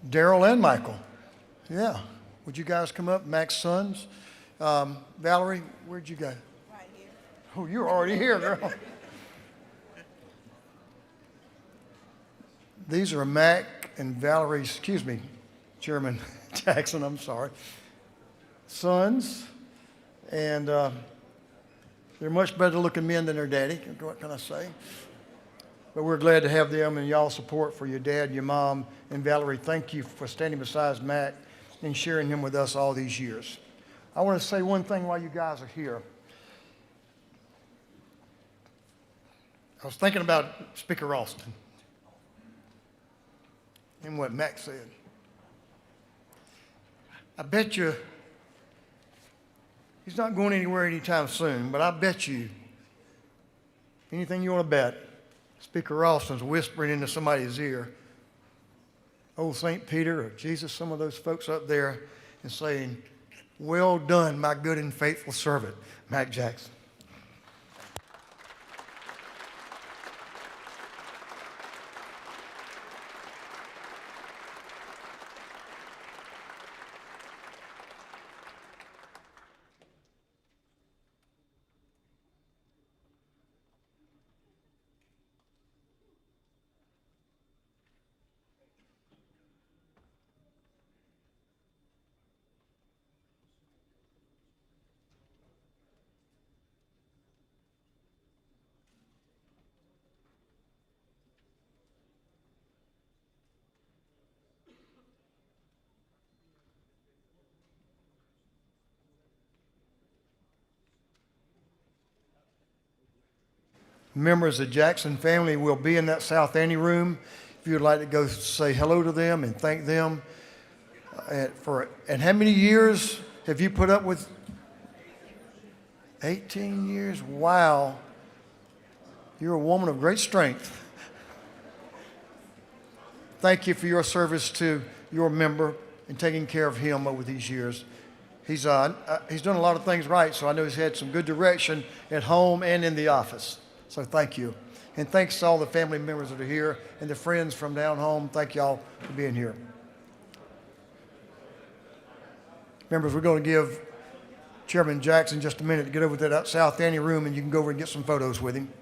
Daryl and Michael. Yeah. Would you guys come up? Mac's sons. Valerie, where'd you go? Right here. Oh, you're already here, girl. These are Mac and Valerie's, excuse me, Chairman Jackson, I'm sorry, sons. And they're much better looking men than their daddy, what can I say? But we're glad to have them and y'all's support for your dad, your mom, and Valerie. Thank you for standing beside Mac and sharing him with us all these years. I want to say one thing while you guys are here. I was thinking about Speaker Ralston and what Mac said. I bet you he's not going anywhere anytime soon, but I bet you anything you want to bet, Speaker Ralston's whispering into somebody's ear, old St. Peter or Jesus, some of those folks up there, and saying, "Well done, my good and faithful servant, Mac Jackson." Members of the Jackson family will be in that South Annie room. If you'd like to go say hello to them and thank them. And how many years have you put up with? 18 years? Wow. You're a woman of great strength. Thank you for your service to your member and taking care of him over these years. He's done a lot of things right, so I know he's had some good direction at home and in the office. So thank you. And thanks to all the family members that are here and the friends from down home. Thank y'all for being here. Members, we're going to give Chairman Jackson just a minute to get over to that South Annie room, and you can go over and get some photos with him.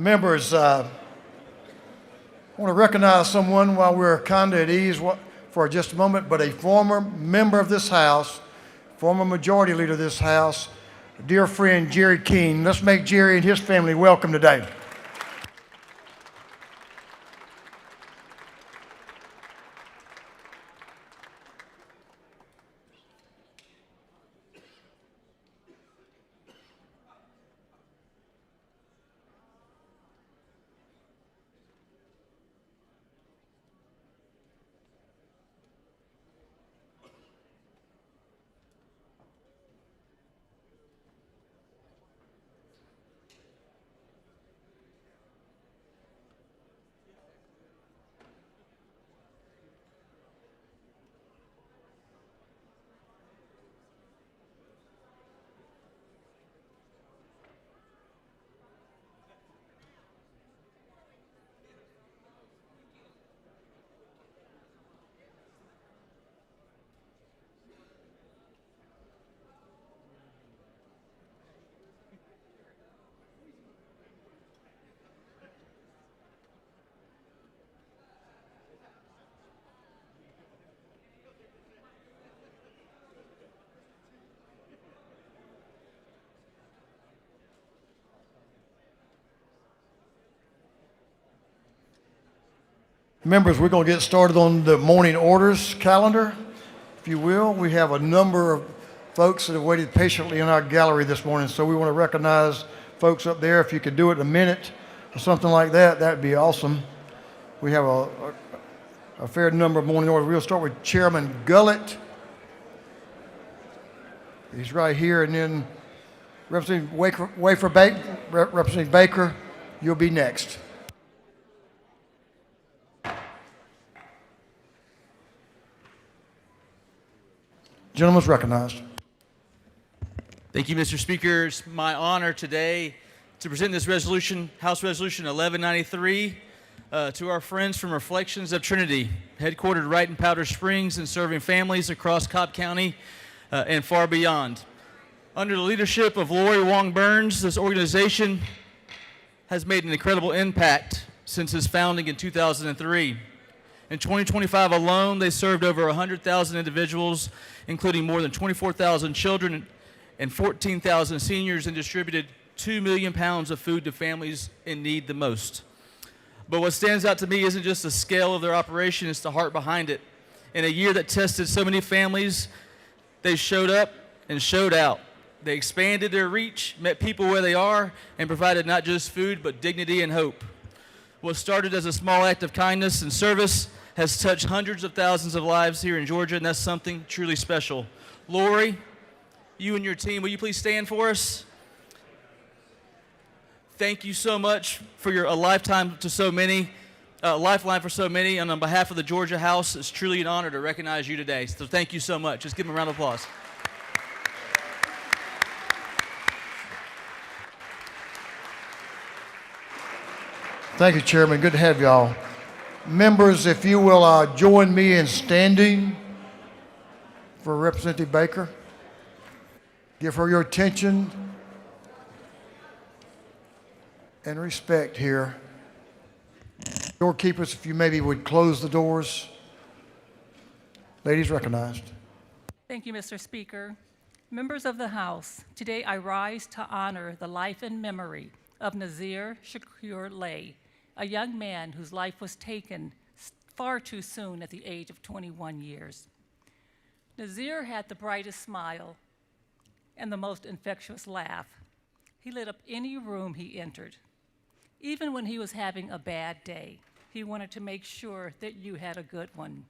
Members, I want to recognize someone while we're kind of at ease for just a moment, but a former member of this House, former majority leader of this House, dear friend Jerry Keene. Let's make Jerry and his family welcome today. Members, we're going to get started on the morning orders calendar, if you will. We have a number of folks that have waited patiently in our gallery this morning, so we want to recognize folks up there. If you could do it in a minute or something like that, that'd be awesome. We have a fair number of morning orders. We'll start with Chairman Gullett. He's right here, and then Representative Baker, you'll be next. Gentleman's recognized. Thank you, Mr. Speaker. It's my honor today to present this resolution, House Resolution 1193, to our friends from Reflections of Trinity, headquartered right in Powder Springs and serving families across Cobb County and far beyond. Under the leadership of Lori Wong Burns, this organization has made an incredible impact since its founding in 2003. In 2025 alone, they served over 100,000 individuals, including more than 24,000 children and 14,000 seniors, and distributed 2 million pounds of food to families in need the most. But what stands out to me isn't just the scale of their operation, it's the heart behind it. In a year that tested so many families, they showed up and showed out. They expanded their reach, met people where they are, and provided not just food, but dignity and hope. What started as a small act of kindness and service has touched hundreds of thousands of lives here in Georgia, and that's something truly special. Lori, you and your team, will you please stand for us? Thank you so much for your lifeline for so many. And on behalf of the Georgia House, it's truly an honor to recognize you today. So thank you so much. Just give them a round of applause. Thank you, Chairman. Good to have y'all. Members, if you will join me in standing for Representative Baker. Give her your attention and respect here. Doorkeepers, if you maybe would close the doors. Ladies recognized. Thank you, Mr. Speaker. Members of the House, today I rise to honor the life and memory of Nazir Shakur Lay, a young man whose life was taken far too soon at the age of 21 years. Nazir had the brightest smile and the most infectious laugh. He lit up any room he entered. Even when he was having a bad day, he wanted to make sure that you had a good one.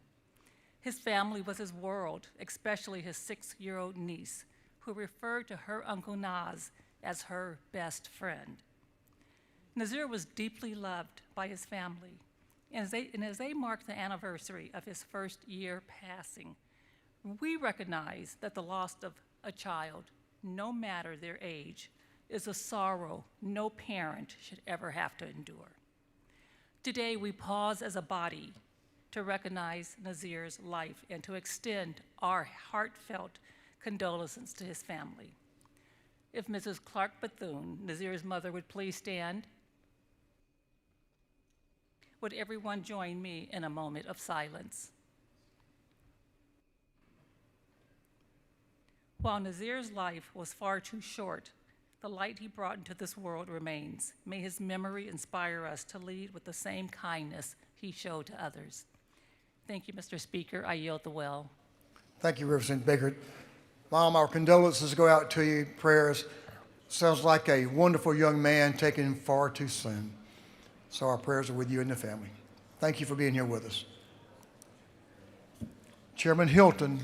His family was his world, especially his 6-year-old niece, who referred to her Uncle Naz as her best friend. Nazir was deeply loved by his family, and as they marked the anniversary of his first year passing, we recognize that the loss of a child, no matter their age, is a sorrow no parent should ever have to endure. Today, we pause as a body to recognize Nazir's life and to extend our heartfelt condolences to his family. If Mrs. Clark Bethune, Nazir's mother, would please stand. Would everyone join me in a moment of silence? While Nazir's life was far too short, the light he brought into this world remains. May his memory inspire us to lead with the same kindness he showed to others. Thank you, Mr. Speaker. I yield the well. Thank you, Representative Baker. Mom, our condolences go out to you. Prayers. Sounds like a wonderful young man taken far too soon. So our prayers are with you and the family. Thank you for being here with us. Chairman Hilton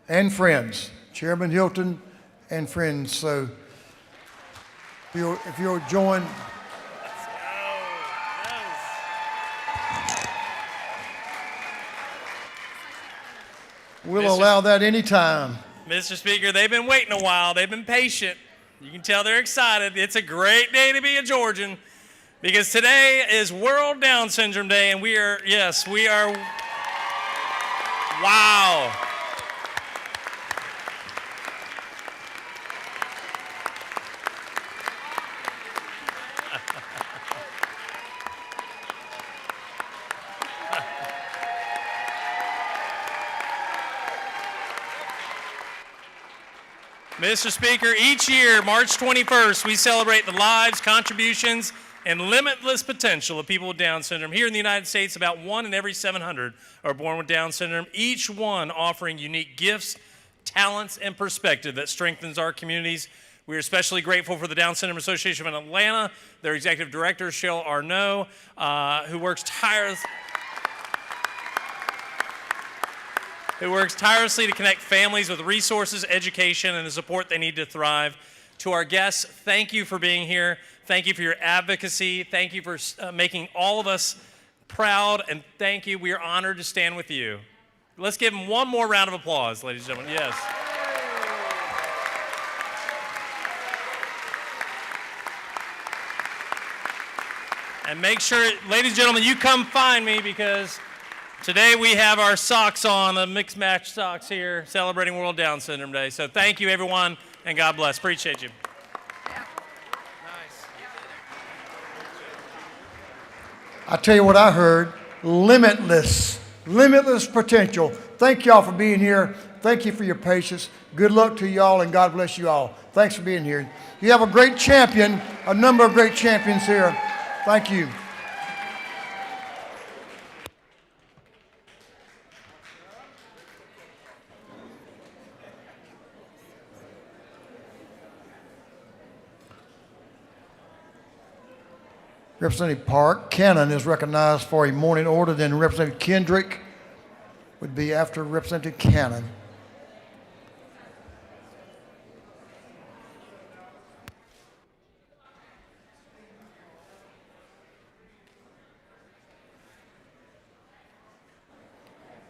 and friends. Chairman Hilton and friends. So if you'll join. We'll allow that anytime. Mr. Speaker, they've been waiting a while. They've been patient. You can tell they're excited. It's a great day to be a Georgian because today is World Down Syndrome Day, and we are, wow. Mr. Speaker, each year, March 21st, we celebrate the lives, contributions, and limitless potential of people with Down syndrome. Here in the United States, about 1 in every 700 are born with Down syndrome, each one offering unique gifts, talents, and perspective that strengthens our communities. We are especially grateful for the Down Syndrome Association of Atlanta, their executive director, Cheryl Arnaud, who works tirelessly to connect families with resources, education, and the support they need to thrive. To our guests, thank you for being here. Thank you for your advocacy. Thank you for making all of us proud, and thank you. We are honored to stand with you. Let's give them one more round of applause, ladies and gentlemen. Yes. And make sure, ladies and gentlemen, you come find me because today we have our socks on, the mixed match socks here, celebrating World Down Syndrome Day. So thank you, everyone, and God bless. Appreciate you. I tell you what I heard, limitless potential. Thank y'all for being here. Thank you for your patience. Good luck to y'all, and God bless you all. Thanks for being here. You have a great champion, a number of great champions here. Thank you. Representative Park Cannon is recognized for a morning order, then Representative Kendrick would be after Representative Cannon.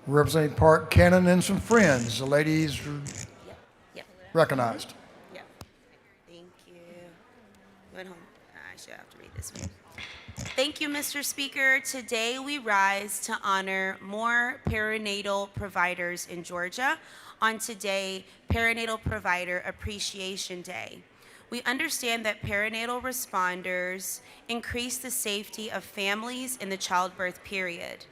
Representative Park Cannon and some friends. The ladies are recognized. Yep. Thank you. Went home. I should have to read this one. Thank you, Mr. Speaker. Today we rise to honor more perinatal providers in Georgia on today, Perinatal Provider Appreciation Day. We understand that perinatal responders increase the safety of families in the childbirth period.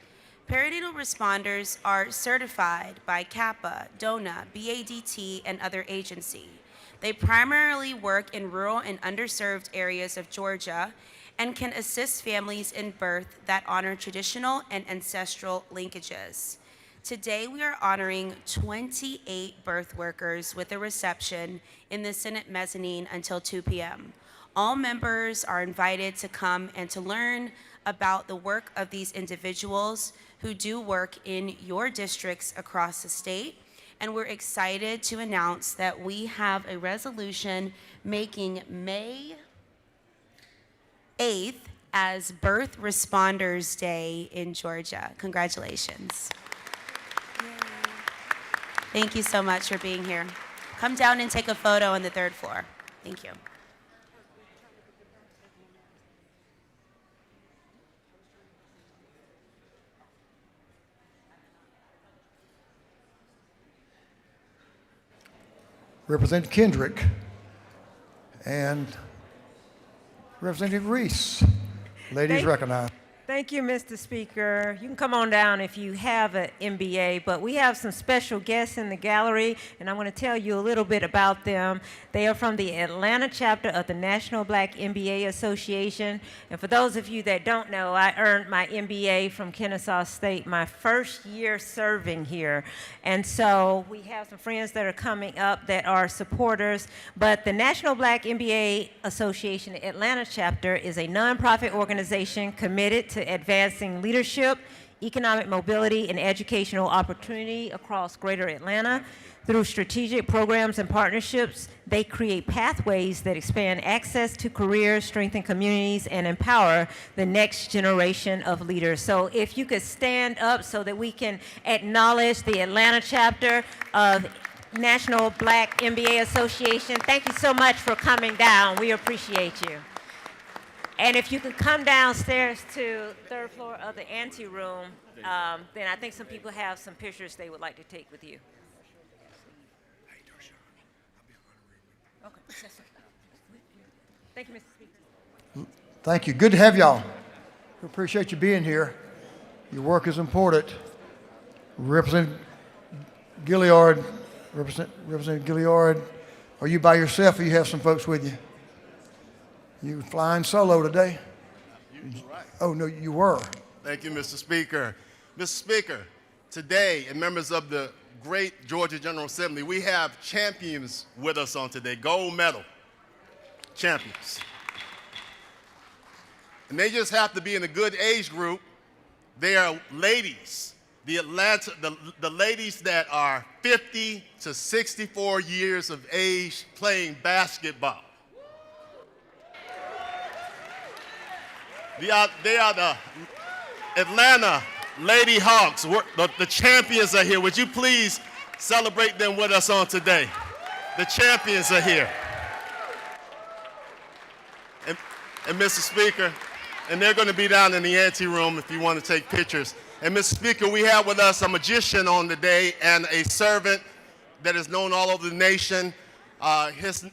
Perinatal responders are certified by CAPA, DONA, BADT, and other agencies. They primarily work in rural and underserved areas of Georgia and can assist families in birth that honor traditional and ancestral linkages. Today, we are honoring 28 birth workers with a reception in the Senate mezzanine until 2 p.m. All members are invited to come and to learn about the work of these individuals who do work in your districts across the state. And we're excited to announce that we have a resolution making May 8th as Birth Responders Day in Georgia. Congratulations. Yay. Thank you so much for being here. Come down and take a photo on the 3rd floor. Thank you. Representative Kendrick and Representative Reese. Ladies recognized. Thank you, Mr. Speaker. You can come on down if you have an MBA, but we have some special guests in the gallery, and I'm going to tell you a little bit about them. They are from the Atlanta chapter of the National Black MBA Association. And for those of you that don't know, I earned my MBA from Kennesaw State my first year serving here. And so we have some friends that are coming up that are supporters. But the National Black MBA Association Atlanta chapter is a nonprofit organization committed to advancing leadership, economic mobility, and educational opportunity across Greater Atlanta. Through strategic programs and partnerships, they create pathways that expand access to careers, strengthen communities, and empower the next generation of leaders. So if you could stand up so that we can acknowledge the Atlanta chapter of National Black MBA Association. Thank you so much for coming down. We appreciate you. And if you could come downstairs to the third floor of the anteroom, then I think some people have some pictures they would like to take with you. Okay. Thank you, Mr. Speaker. Thank you. Good to have y'all. We appreciate you being here. Your work is important. Representative Gilliard, Representative Gilliard, are you by yourself or you have some folks with you? You flying solo today? Right. Oh, no, you were. Thank you, Mr. Speaker. Mr. Speaker, today, and members of the great Georgia General Assembly, we have champions with us on today, gold medal champions. And they just have to be in a good age group. They are ladies, the ladies that are 50 to 64 years of age playing basketball. They are the Atlanta Lady Hawks. The champions are here. Would you please celebrate them with us on today? The champions are here. And Mr. Speaker, and they're going to be down in the anteroom if you want to take pictures. And Mr. Speaker, we have with us a magician on the day and a servant that is known all over the nation.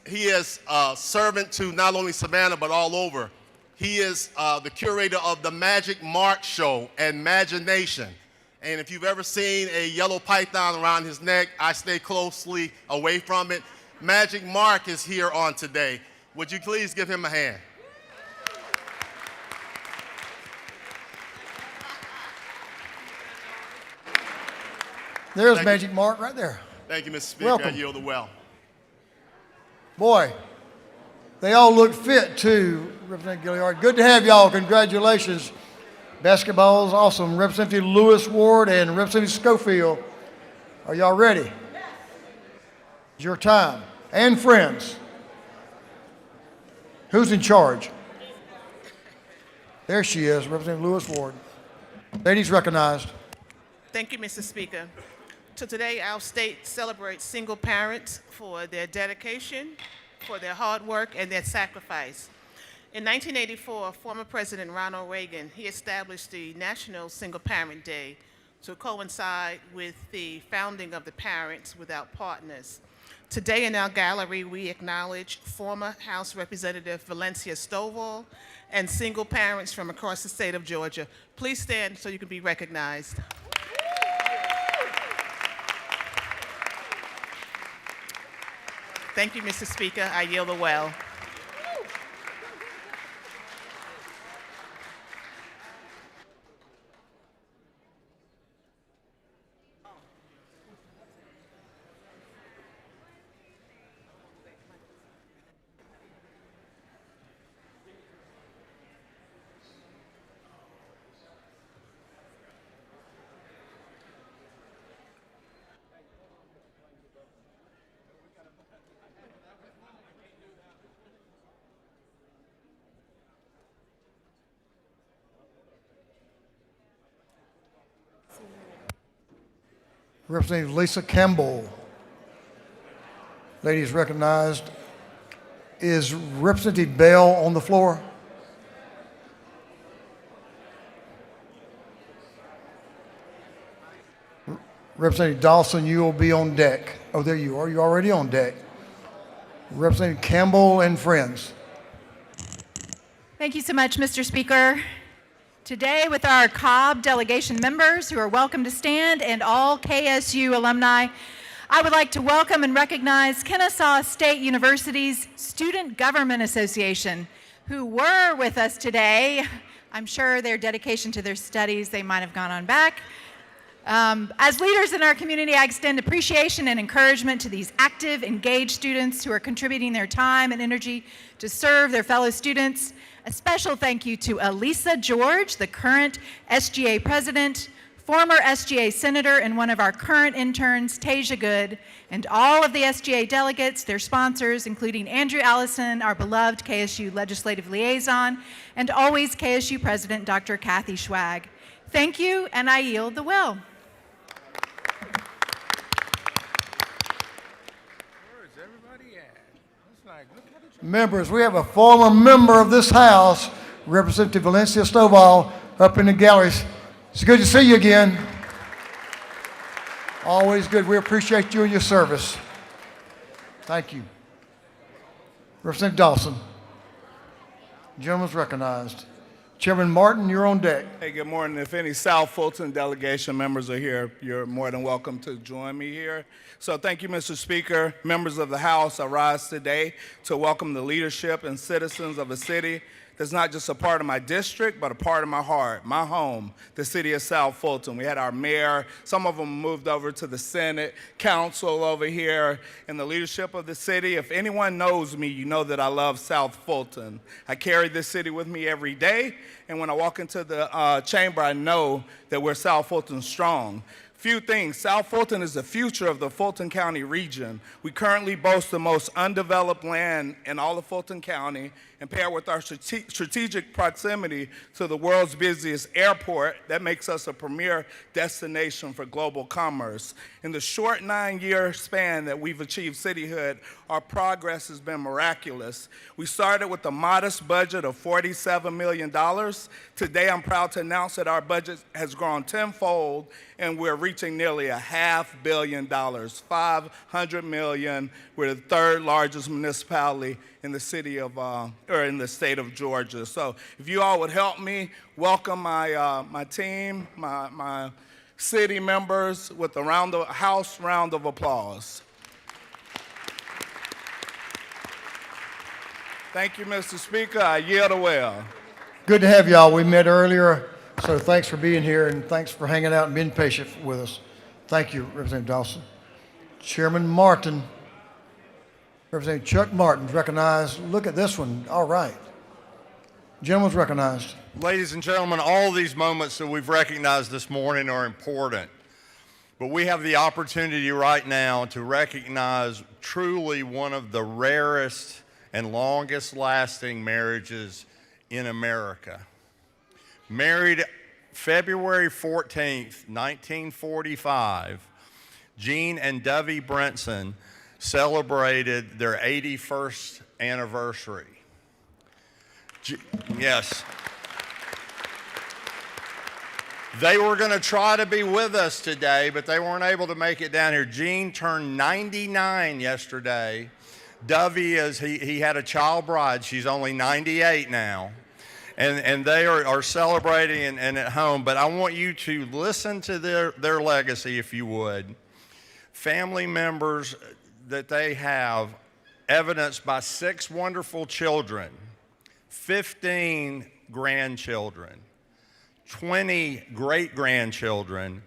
He is a servant to not only Savannah but all over. He is the curator of the Magic Mark Show and Imagination. And if you've ever seen a yellow python around his neck, I stay closely away from it. Magic Mark is here on today. Would you please give him a hand? There's Magic Mark right there. Thank you, Mr. Speaker. Welcome. I yield the well. Boy, they all look fit too, Representative Gilliard. Good to have y'all. Congratulations. Basketball is awesome. Representative Lewis Ward and Representative Schofield, are y'all ready? It's your time. And friends. Who's in charge? There she is, Representative Lewis Ward. Ladies recognized. Thank you, Mr. Speaker. So today, our state celebrates single parents for their dedication, for their hard work, and their sacrifice. In 1984, former President Ronald Reagan, he established the National Single Parent Day to coincide with the founding of the Parents Without Partners. Today in our gallery, we acknowledge former House Representative Valencia Stovall and single parents from across the state of Georgia. Please stand so you can be recognized. Thank you, Mr. Speaker. I yield the well. Representative Lisa Campbell. Ladies recognized. Is Representative Bell on the floor? Representative Dawson, you will be on deck. Oh, there you are. You're already on deck. Representative Campbell and friends. Thank you so much, Mr. Speaker. Today, with our Cobb delegation members who are welcome to stand and all KSU alumni, I would like to welcome and recognize Kennesaw State University's Student Government Association, who were with us today. I'm sure their dedication to their studies, they might have gone on back. As leaders in our community, I extend appreciation and encouragement to these active, engaged students who are contributing their time and energy to serve their fellow students. A special thank you to Elisa George, the current SGA president, former SGA senator, and one of our current interns, Tasia Good, and all of the SGA delegates, their sponsors, including Andrew Allison, our beloved KSU legislative liaison, and always KSU president, Dr. Kathy Schwag. Thank you, and I yield the will. Members, we have a former member of this House, Representative Valencia Stovall, up in the galleries. It's good to see you again. Always good. We appreciate you and your service. Thank you. Representative Dawson. Gentleman's recognized. Chairman Martin, you're on deck. Hey, good morning. If any South Fulton delegation members are here, you're more than welcome to join me here. So thank you, Mr. Speaker. Members of the House, I rise today to welcome the leadership and citizens of a city that's not just a part of my district, but a part of my heart, my home, the city of South Fulton. We had our mayor, some of them moved over to the Senate, council over here, and the leadership of the city. If anyone knows me, you know that I love South Fulton. I carry this city with me every day, and when I walk into the chamber, I know that we're South Fulton strong. Few things. South Fulton is the future of the Fulton County region. We currently boast the most undeveloped land in all of Fulton County, and paired with our strategic proximity to the world's busiest airport, that makes us a premier destination for global commerce. In the short 9-year span that we've achieved cityhood, our progress has been miraculous. We started with a modest budget of $47 million. Today, I'm proud to announce that our budget has grown tenfold, and we're reaching nearly $500 million, $500 million. We're the third largest municipality in the city of, or in the state of Georgia. So if you all would help me welcome my team, my city members with a house round of applause. Thank you, Mr. Speaker. I yield the will. Good to have y'all. We met earlier, so thanks for being here and thanks for hanging out and being patient with us. Thank you, Representative Dawson. Chairman Martin. Representative Chuck Martin's recognized. Look at this one. All right. Gentleman's recognized. Ladies and gentlemen, all these moments that we've recognized this morning are important. But we have the opportunity right now to recognize truly one of the rarest and longest lasting marriages in America. Married February 14th, 1945, Gene and Dovey Brentson celebrated their 81st anniversary. Yes. They were going to try to be with us today, but they weren't able to make it down here. Gene turned 99 yesterday. Dovey, he had a child bride. She's only 98 now. And they are celebrating and at home. But I want you to listen to their legacy, if you would. Family members that they have, evidenced by 6 wonderful children, 15 grandchildren, 20 great-grandchildren,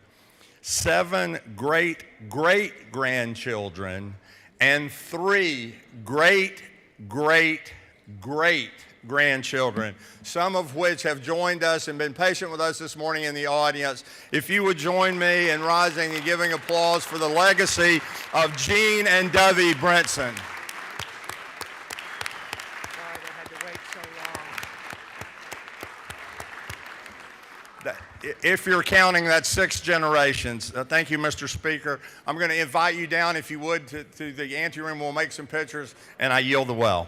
7 great-great-grandchildren, and 3 great-great-great-grandchildren, some of which have joined us and been patient with us this morning in the audience. If you would join me in rising and giving applause for the legacy of Gene and Dovey Brentson. If you're counting, that's 6 generations. Thank you, Mr. Speaker. I'm going to invite you down, if you would, to the anteroom. We'll make some pictures, and I yield the well.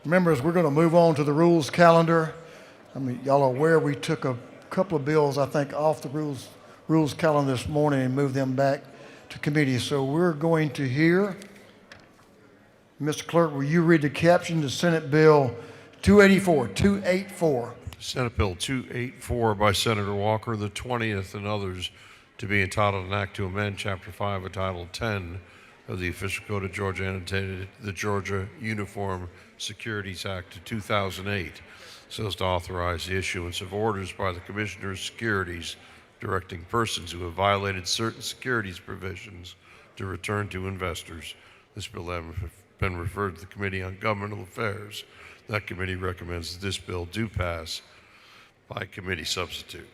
Members, we're going to move on to the rules calendar. I mean, y'all are aware we took a couple of bills, I think, off the rules calendar this morning and moved them back to committee. So we're going to hear, Mr. Clerk, will you read the caption to Senate Bill 284? Senate Bill 284 by Senator Walker, the 20th, and others, to be entitled an act to amend Chapter 5 of Title 10 of the Official Code of Georgia, annotated the Georgia Uniform Securities Act of 2008, so as to authorize the issuance of orders by the Commissioner of Securities directing persons who have violated certain securities provisions to return to investors. This bill has been referred to the Committee on Governmental Affairs. That committee recommends that this bill do pass by committee substitute.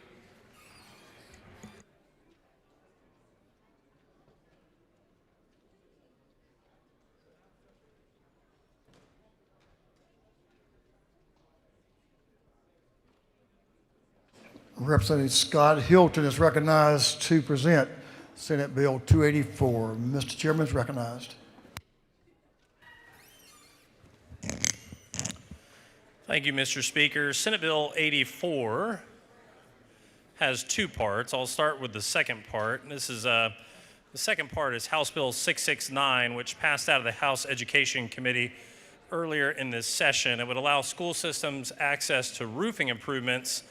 Representative Scott Hilton is recognized to present Senate Bill 284. Mr. Chairman is recognized. Thank you, Mr. Speaker. Senate Bill 84 has two parts. I'll start with the second part. The second part is House Bill 669, which passed out of the House Education Committee earlier in this session. It would allow school systems access to roofing improvements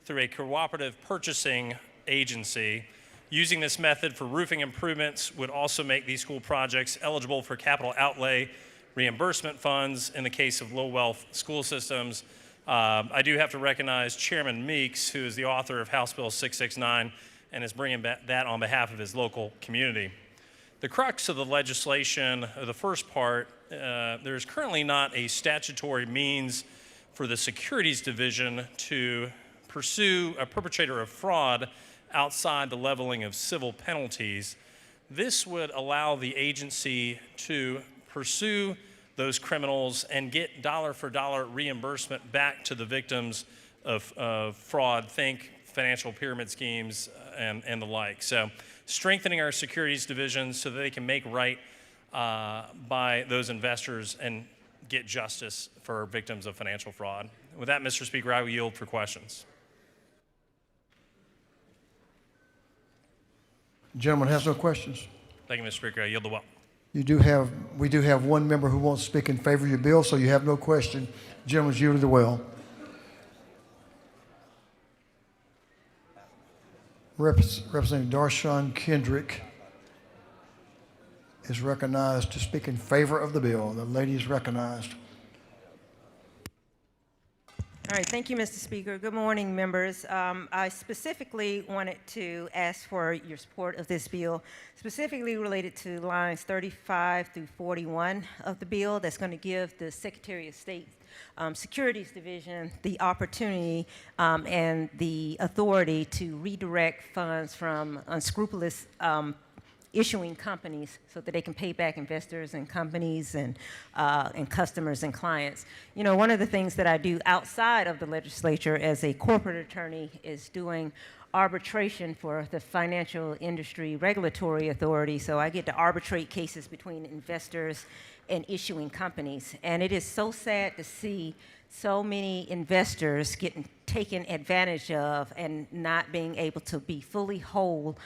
through a cooperative purchasing agency. Using this method for roofing improvements would also make these school projects eligible for capital outlay reimbursement funds in the case of low-wealth school systems. I do have to recognize Chairman Meeks, who is the author of House Bill 669 and is bringing that on behalf of his local community. The crux of the legislation, the first part, there is currently not a statutory means for the Securities Division to pursue a perpetrator of fraud outside the leveling of civil penalties. This would allow the agency to pursue those criminals and get dollar-for-dollar reimbursement back to the victims of fraud, think financial pyramid schemes and the like. So strengthening our securities division so that they can make right by those investors and get justice for victims of financial fraud. With that, Mr. Speaker, I will yield for questions. Gentleman has no questions. Thank you, Mr. Speaker. I yield the well. We do have one member who wants to speak in favor of your bill, so you have no question. Gentleman's yielded the well. Representative Darshawn Kendrick is recognized to speak in favor of the bill. The lady is recognized. All right, thank you, Mr. Speaker. Good morning, members. I specifically wanted to ask for your support of this bill, specifically related to lines 35 through 41 of the bill that's going to give the Secretary of State Securities Division the opportunity and the authority to redirect funds from unscrupulous issuing companies so that they can pay back investors and companies and customers and clients. You know, one of the things that I do outside of the legislature as a corporate attorney is doing arbitration for the Financial Industry Regulatory Authority. So I get to arbitrate cases between investors and issuing companies. And it is so sad to see so many investors getting taken advantage of and not being able to be fully whole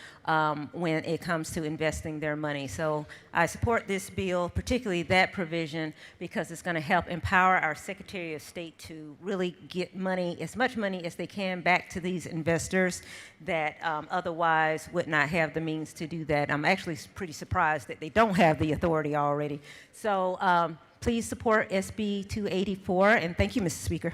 when it comes to investing their money. So I support this bill, particularly that provision, because it's going to help empower our Secretary of State to really get money, as much money as they can, back to these investors that otherwise would not have the means to do that. I'm actually pretty surprised that they don't have the authority already. So please support SB 284, and thank you, Mr. Speaker.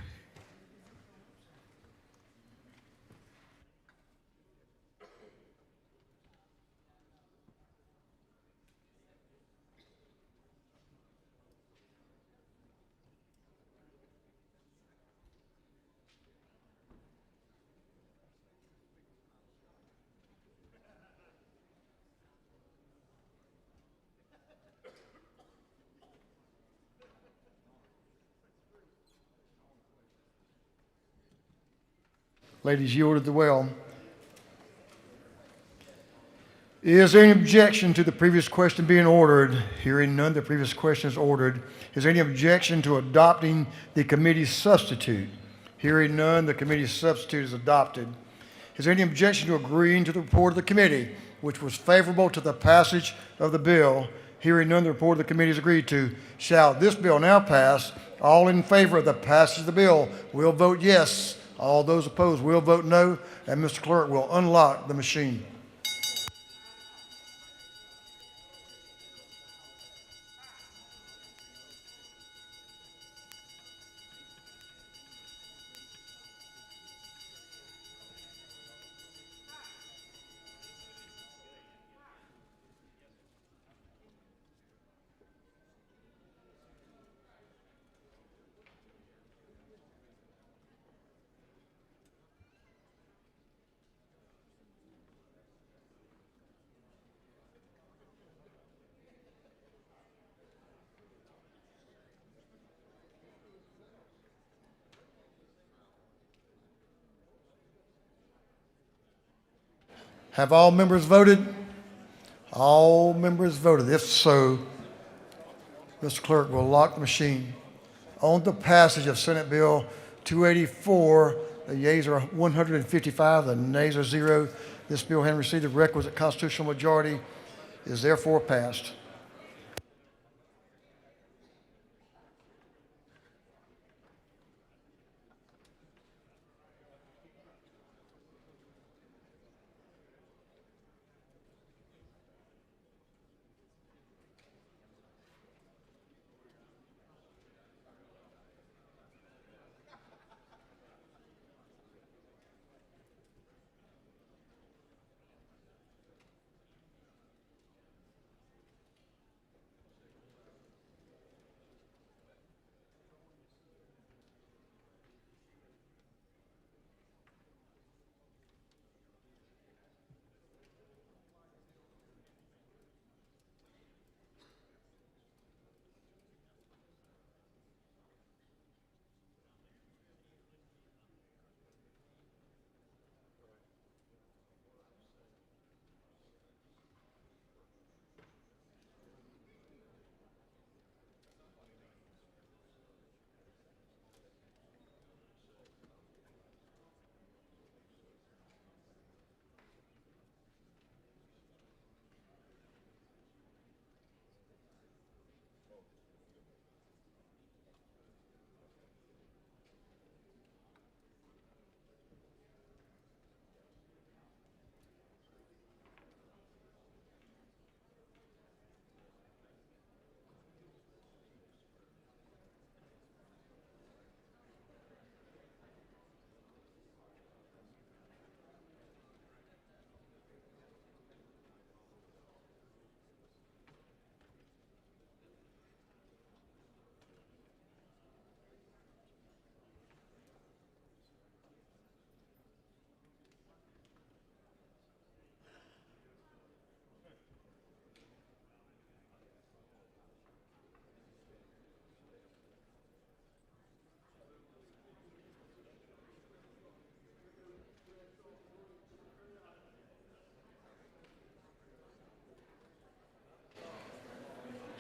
Ladies yielded the well. Is there any objection to the previous question being ordered? Hearing none, the previous question is ordered. Is there any objection to adopting the committee's substitute? Hearing none, the committee's substitute is adopted. Is there any objection to agreeing to the report of the committee, which was favorable to the passage of the bill? Hearing none, the report of the committee is agreed to. Shall this bill now pass? All in favor of the passage of the bill will vote yes. All those opposed will vote no. And Mr. Clerk will unlock the machine. Have all members voted? All members voted. If so, Mr. Clerk will lock the machine. On the passage of Senate Bill 284, the yeas are 155, the nays are 0. This bill, having received the requisite constitutional majority, is therefore passed.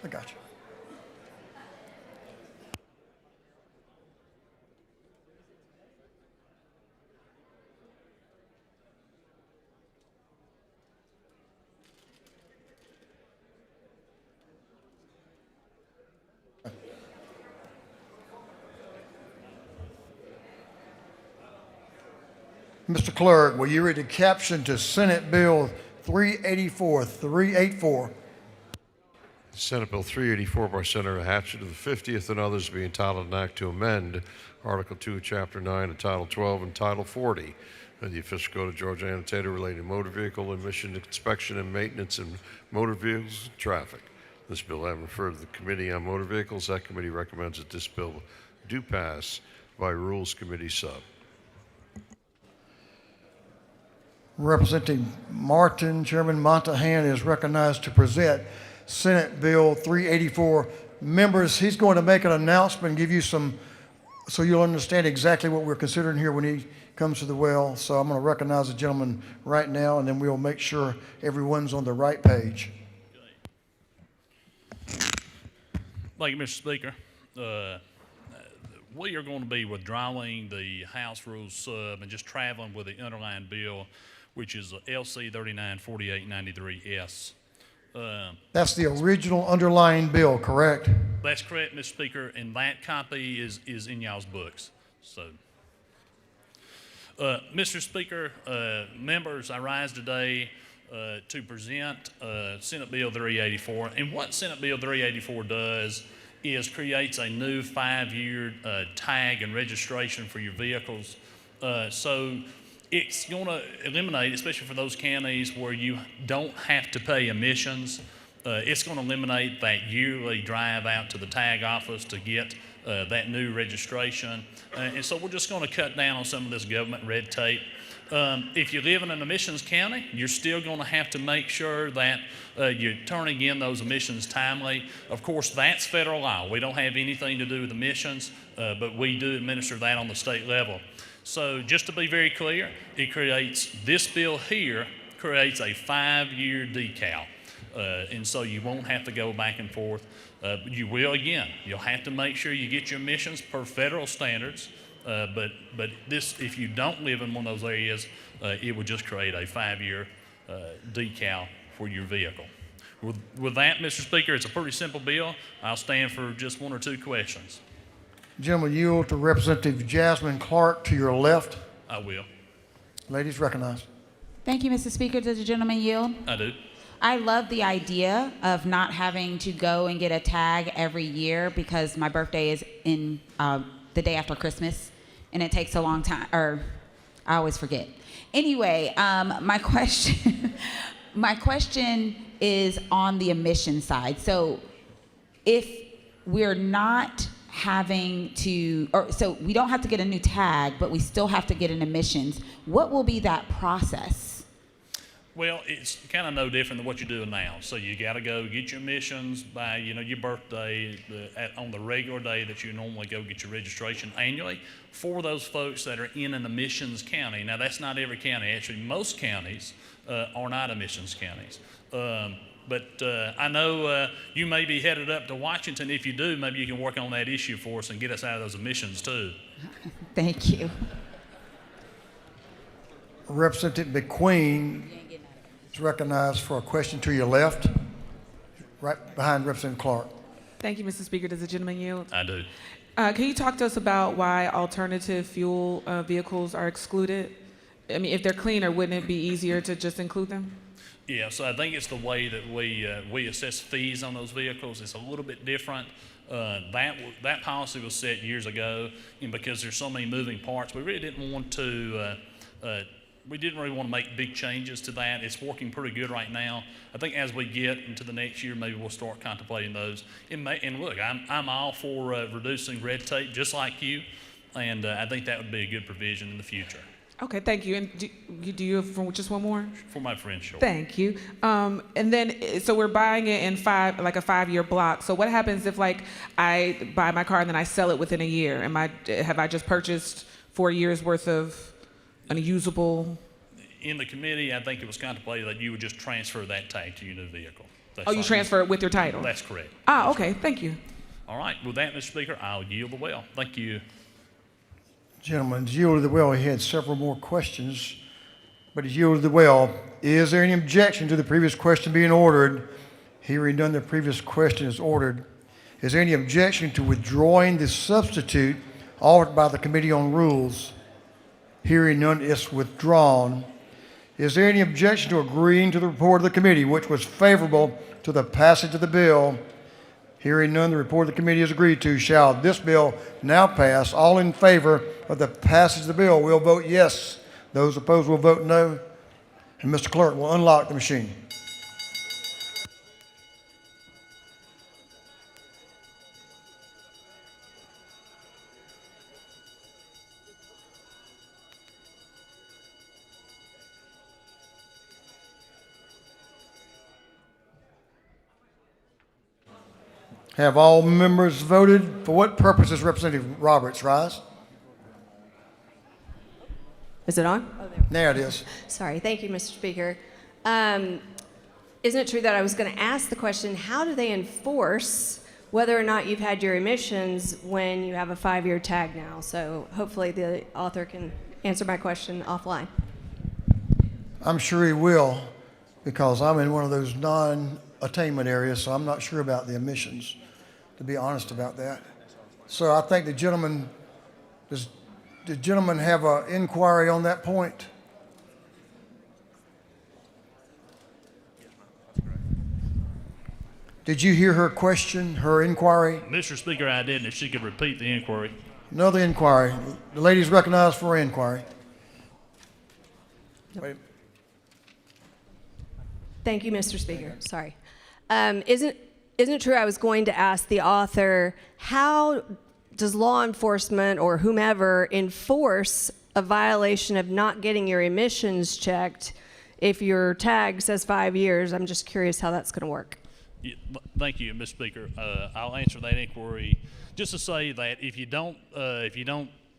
I got you. Mr. Clerk, will you read the caption to Senate Bill 384? Senate Bill 384 by Senator Hatchett of the 50th and others be entitled an act to amend Article 2, Chapter 9, and Title 12 and Title 40 of the Official Code of Georgia Annotated relating to motor vehicle emission inspection and maintenance in motor vehicles and traffic. This bill having referred to the Committee on Motor Vehicles, that committee recommends that this bill do pass by Rules Committee sub. Representing Martin, Chairman Montahan is recognized to present Senate Bill 384. Members, he's going to make an announcement and give you some so you'll understand exactly what we're considering here when he comes to the well. So I'm going to recognize the gentleman right now, and then we'll make sure everyone's on the right page. Thank you, Mr. Speaker. We are going to be withdrawing the House Rules sub and just traveling with the underlying bill, which is LC 394893S. That's the original underlying bill, correct? That's correct, Mr. Speaker, and that copy is in y'all's books. So, Mr. Speaker, members, I rise today to present Senate Bill 384. And what Senate Bill 384 does is creates a new 5-year tag and registration for your vehicles. So it's going to eliminate, especially for those counties where you don't have to pay emissions, it's going to eliminate that yearly drive out to the tag office to get that new registration. And so we're just going to cut down on some of this government red tape. If you live in an emissions county, you're still going to have to make sure that you're turning in those emissions timely. Of course, that's federal law. We don't have anything to do with emissions, but we do administer that on the state level. So just to be very clear, this bill here creates a 5-year decal. And so you won't have to go back and forth. You will again. You'll have to make sure you get your emissions per federal standards. But this, if you don't live in one of those areas, it would just create a 5-year decal for your vehicle. With that, Mr. Speaker, it's a pretty simple bill. I'll stand for just 1 or 2 questions. Gentlemen, yield to Representative Jasmine Clark to your left. I will. Ladies, recognized. Thank you, Mr. Speaker. Does the gentleman yield? I do. I love the idea of not having to go and get a tag every year because my birthday is in the day after Christmas, and it takes a long time, or I always forget. Anyway, my question is on the emission side. So if we're not having to, so we don't have to get a new tag, but we still have to get an emissions, what will be that process? Well, it's kind of no different than what you're doing now. So you got to go get your emissions by, your birthday on the regular day that you normally go get your registration annually for those folks that are in an emissions county. Now, that's not every county. Actually, most counties are not emissions counties. But I know you may be headed up to Washington. If you do, maybe you can work on that issue for us and get us out of those emissions too. Thank you. Representative McQueen is recognized for a question to your left, right behind Representative Clark. Thank you, Mr. Speaker. Does the gentleman yield? I do. Can you talk to us about why alternative fuel vehicles are excluded? I mean, if they're cleaner, wouldn't it be easier to just include them? Yeah, so I think it's the way that we assess fees on those vehicles. It's a little bit different. That policy was set years ago, and because there's so many moving parts, we really didn't want to. We didn't really want to make big changes to that. It's working pretty good right now. I think as we get into the next year, maybe we'll start contemplating those. And look, I'm all for reducing red tape, just like you, and I think that would be a good provision in the future. Okay, thank you. And do you have just one more? For my friend, sure. Thank you. And then, so we're buying it in a 5-year block. So what happens if I buy my car and then I sell it within a year? Have I just purchased 4 years worth of unusable? In the committee, I think it was contemplated that you would just transfer that tag to your new vehicle. You transfer it with your title? That's correct. Okay, thank you. All right, with that, Mr. Speaker, I'll yield the well. Thank you. Gentlemen, yielded the well. He had several more questions, but he yielded the well. Is there any objection to the previous question being ordered? Hearing none, the previous question is ordered. Is there any objection to withdrawing the substitute offered by the Committee on Rules? Hearing none, it's withdrawn. Is there any objection to agreeing to the report of the committee, which was favorable to the passage of the bill? Hearing none, the report of the committee is agreed to. Shall this bill now pass? All in favor of the passage of the bill will vote yes. Those opposed will vote no. And Mr. Clerk will unlock the machine. Have all members voted? For what purpose is Representative Roberts rise? Is it on? There it is. Sorry. Thank you, Mr. Speaker. Isn't it true that I was going to ask the question, how do they enforce whether or not you've had your emissions when you have a 5-year tag now? So hopefully the author can answer my question offline. I'm sure he will, because I'm in one of those non-attainment areas, so I'm not sure about the emissions, to be honest about that. So I think does the gentleman have an inquiry on that point? Did you hear her question, her inquiry? Mr. Speaker, I didn't. If she could repeat the inquiry. Another inquiry. The lady's recognized for inquiry. Wait. Thank you, Mr. Speaker. Sorry. Isn't it true I was going to ask the author, how does law enforcement or whomever enforce a violation of not getting your emissions checked if your tag says 5 years? I'm just curious how that's going to work. Yeah, thank you, Mr. Speaker. I'll answer that inquiry just to say that if you don't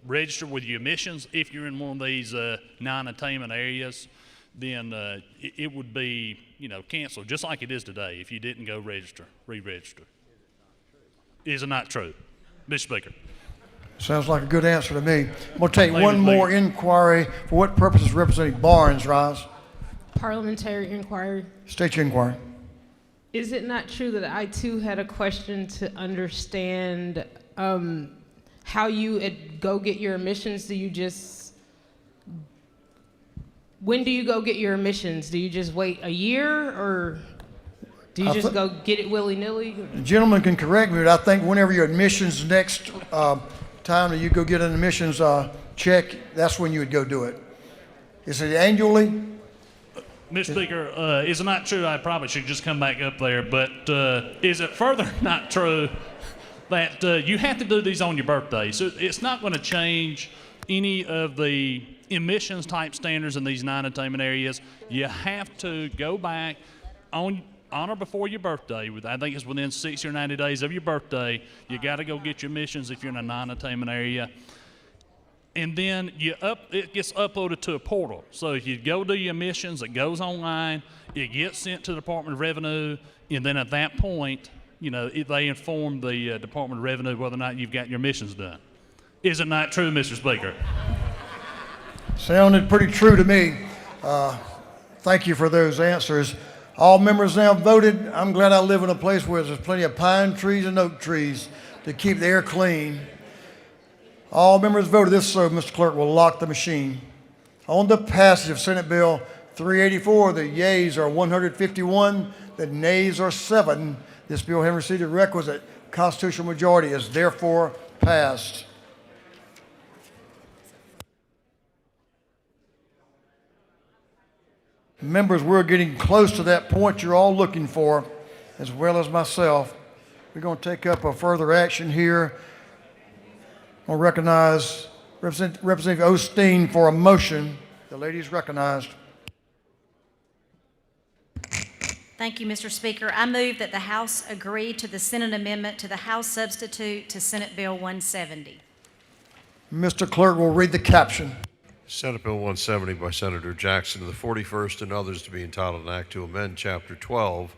register with your emissions, if you're in one of these non-attainment areas, then it would be canceled, just like it is today if you didn't go re-register. Is it not true, Mr. Speaker? Sounds like a good answer to me. We'll take one more inquiry. For what purpose is Representative Barnes rise? Parliamentary inquiry. State your inquiry. Is it not true that I too had a question to understand how you go get your emissions? When do you go get your emissions? Do you just wait a year, or do you just go get it willy-nilly? The gentleman can correct me, but I think whenever your admissions next time that you go get an admissions check, that's when you would go do it. Is it annually? Mr. Speaker, is it not true? I probably should just come back up there, but is it further not true that you have to do these on your birthday? So it's not going to change any of the emissions type standards in these non-attainment areas. You have to go back on or before your birthday. I think it's within 60 or 90 days of your birthday. You got to go get your emissions if you're in a non-attainment area. And then it gets uploaded to a portal. So if you go do your emissions, it goes online, it gets sent to the Department of Revenue, and then at that point, they inform the Department of Revenue whether or not you've got your emissions done. Is it not true, Mr. Speaker? Sounded pretty true to me. Thank you for those answers. All members now voted. I'm glad I live in a place where there's plenty of pine trees and oak trees to keep the air clean. All members voted. This, so Mr. Clerk will lock the machine. On the passage of Senate Bill 384, the yeas are 151, the nays are 7. This bill, having received the requisite constitutional majority, is therefore passed. Members, we're getting close to that point you're all looking for, as well as myself. We're going to take up a further action here. I'll recognize Representative Osteen for a motion. The lady is recognized. Thank you, Mr. Speaker. I move that the House agree to the Senate amendment to the House substitute to Senate Bill 170. Mr. Clerk will read the caption. Senate Bill 170 by Senator Jackson to the 41st and others to be entitled an act to amend Chapter 12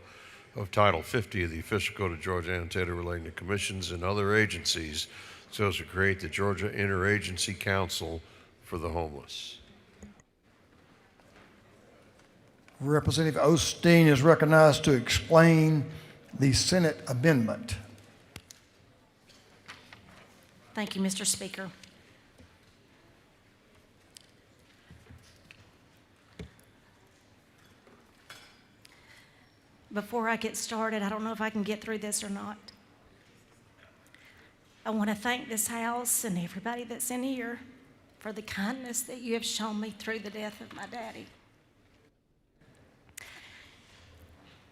of Title 50 of the Official Code of Georgia annotated relating to commissions and other agencies so as to create the Georgia Interagency Council for the Homeless. Representative Osteen is recognized to explain the Senate amendment. Thank you, Mr. Speaker. Before I get started, I don't know if I can get through this or not. I want to thank this House and everybody that's in here for the kindness that you have shown me through the death of my daddy.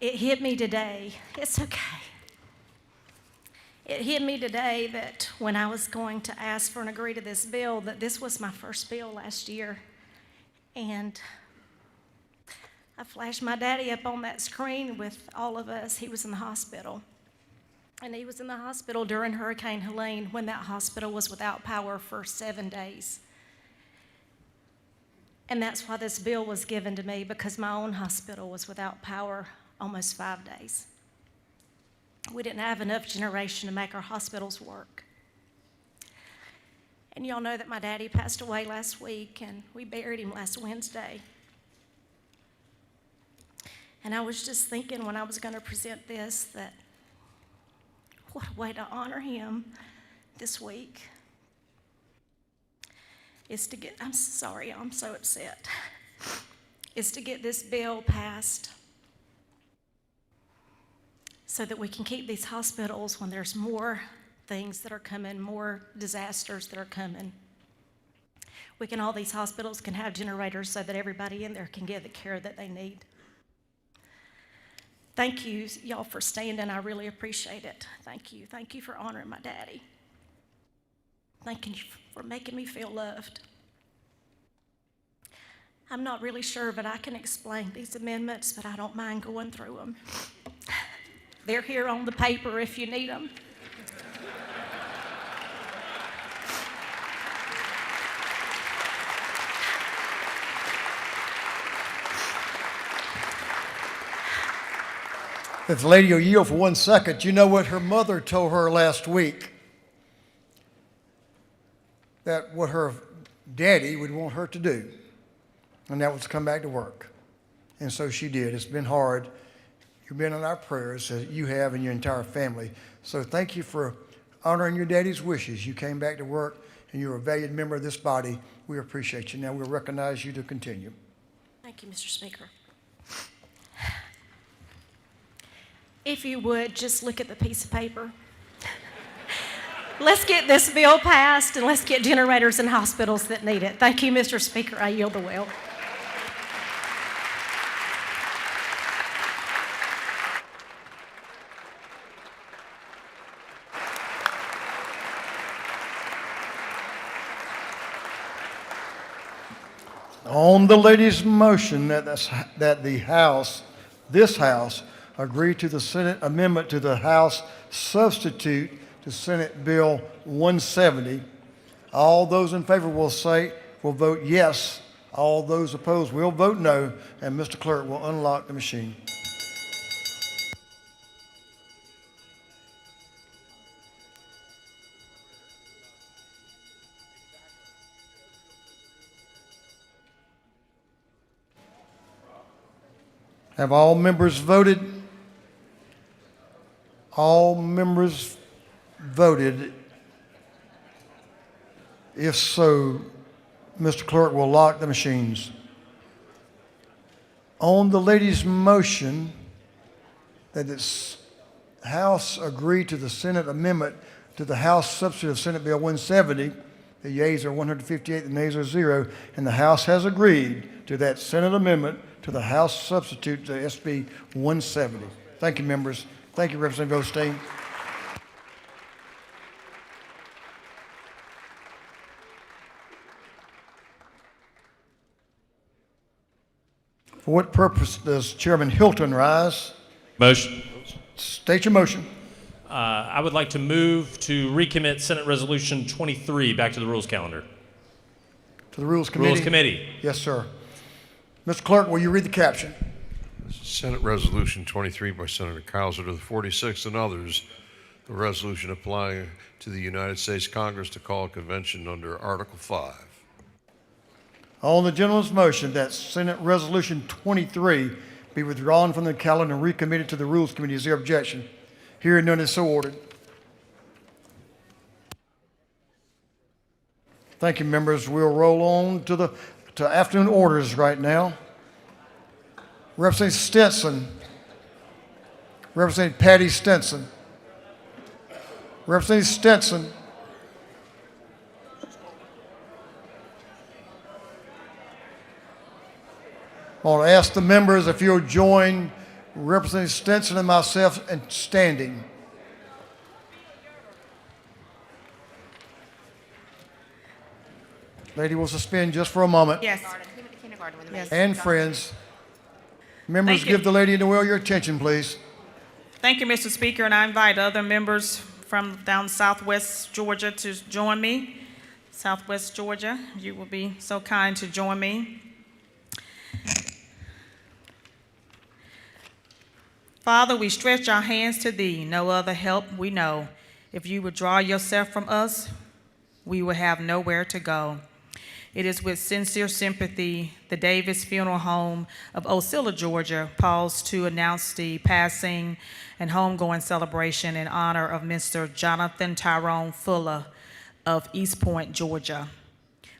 It hit me today. It's okay. It hit me today that when I was going to ask for an agree to this bill, that this was my first bill last year. And I flashed my daddy up on that screen with all of us. He was in the hospital. And he was in the hospital during Hurricane Helene when that hospital was without power for 7 days. And that's why this bill was given to me, because my own hospital was without power almost 5 days. We didn't have enough generation to make our hospitals work. And y'all know that my daddy passed away last week, and we buried him last Wednesday. And I was just thinking when I was going to present this that what a way to honor him this week is to get, I'm sorry, I'm so upset, is to get this bill passed so that we can keep these hospitals when there's more things that are coming, more disasters that are coming. All these hospitals can have generators so that everybody in there can get the care that they need. Thank you, y'all, for standing. I really appreciate it. Thank you. Thank you for honoring my daddy. Thank you for making me feel loved. I'm not really sure, but I can explain these amendments, but I don't mind going through them. They're here on the paper if you need them. If the lady will yield for 1 second, you know what her mother told her last week? That what her daddy would want her to do, and that was to come back to work. And so she did. It's been hard. You've been in our prayers, as you have and your entire family. So thank you for honoring your daddy's wishes. You came back to work, and you're a valued member of this body. We appreciate you. Now we'll recognize you to continue. Thank you, Mr. Speaker. If you would, just look at the piece of paper. Let's get this bill passed, and let's get generators in hospitals that need it. Thank you, Mr. Speaker. I yield the will. On the lady's motion that the House, this House, agree to the Senate amendment to the House substitute to Senate Bill 170. All those in favor will vote yes. All those opposed will vote no. And Mr. Clerk will unlock the machine. Have all members voted? All members voted. If so, Mr. Clerk will lock the machines. On the lady's motion that the House agree to the Senate amendment to the House substitute of Senate Bill 170, the yeas are 158, the nays are 0, and the House has agreed to that Senate amendment to the House substitute to SB 170. Thank you, members. Thank you, Representative Osteen. For what purpose does Chairman Hilton rise? Motion. State your motion. I would like to move to recommit Senate Resolution 23 back to the Rules Calendar. To the Rules Committee? Rules Committee. Yes, sir. Mr. Clerk, will you read the caption? Senate Resolution 23 by Senator Cowser to the 46th and others, the resolution applying to the United States Congress to call a convention under Article 5. On the gentleman's motion that Senate Resolution 23 be withdrawn from the calendar and recommitted to the Rules Committee, is there objection? Hearing none, is so ordered. Thank you, members. We'll roll on to afternoon orders right now. Representative Stinson. Representative Patty Stinson. Representative Stinson. I want to ask the members if you'll join Representative Stinson and myself in standing. Lady will suspend just for a moment. Yes. And friends, members, give the lady in the wheel your attention, please. Thank you, Mr. Speaker, and I invite other members from down Southwest Georgia to join me. Southwest Georgia, you will be so kind to join me. Father, we stretch our hands to thee, no other help we know. If you withdraw yourself from us, we will have nowhere to go. It is with sincere sympathy the Davis Funeral Home of Osceola, Georgia, paused to announce the passing and homegoing celebration in honor of Mr. Jonathan Tyrone Fuller of East Point, Georgia,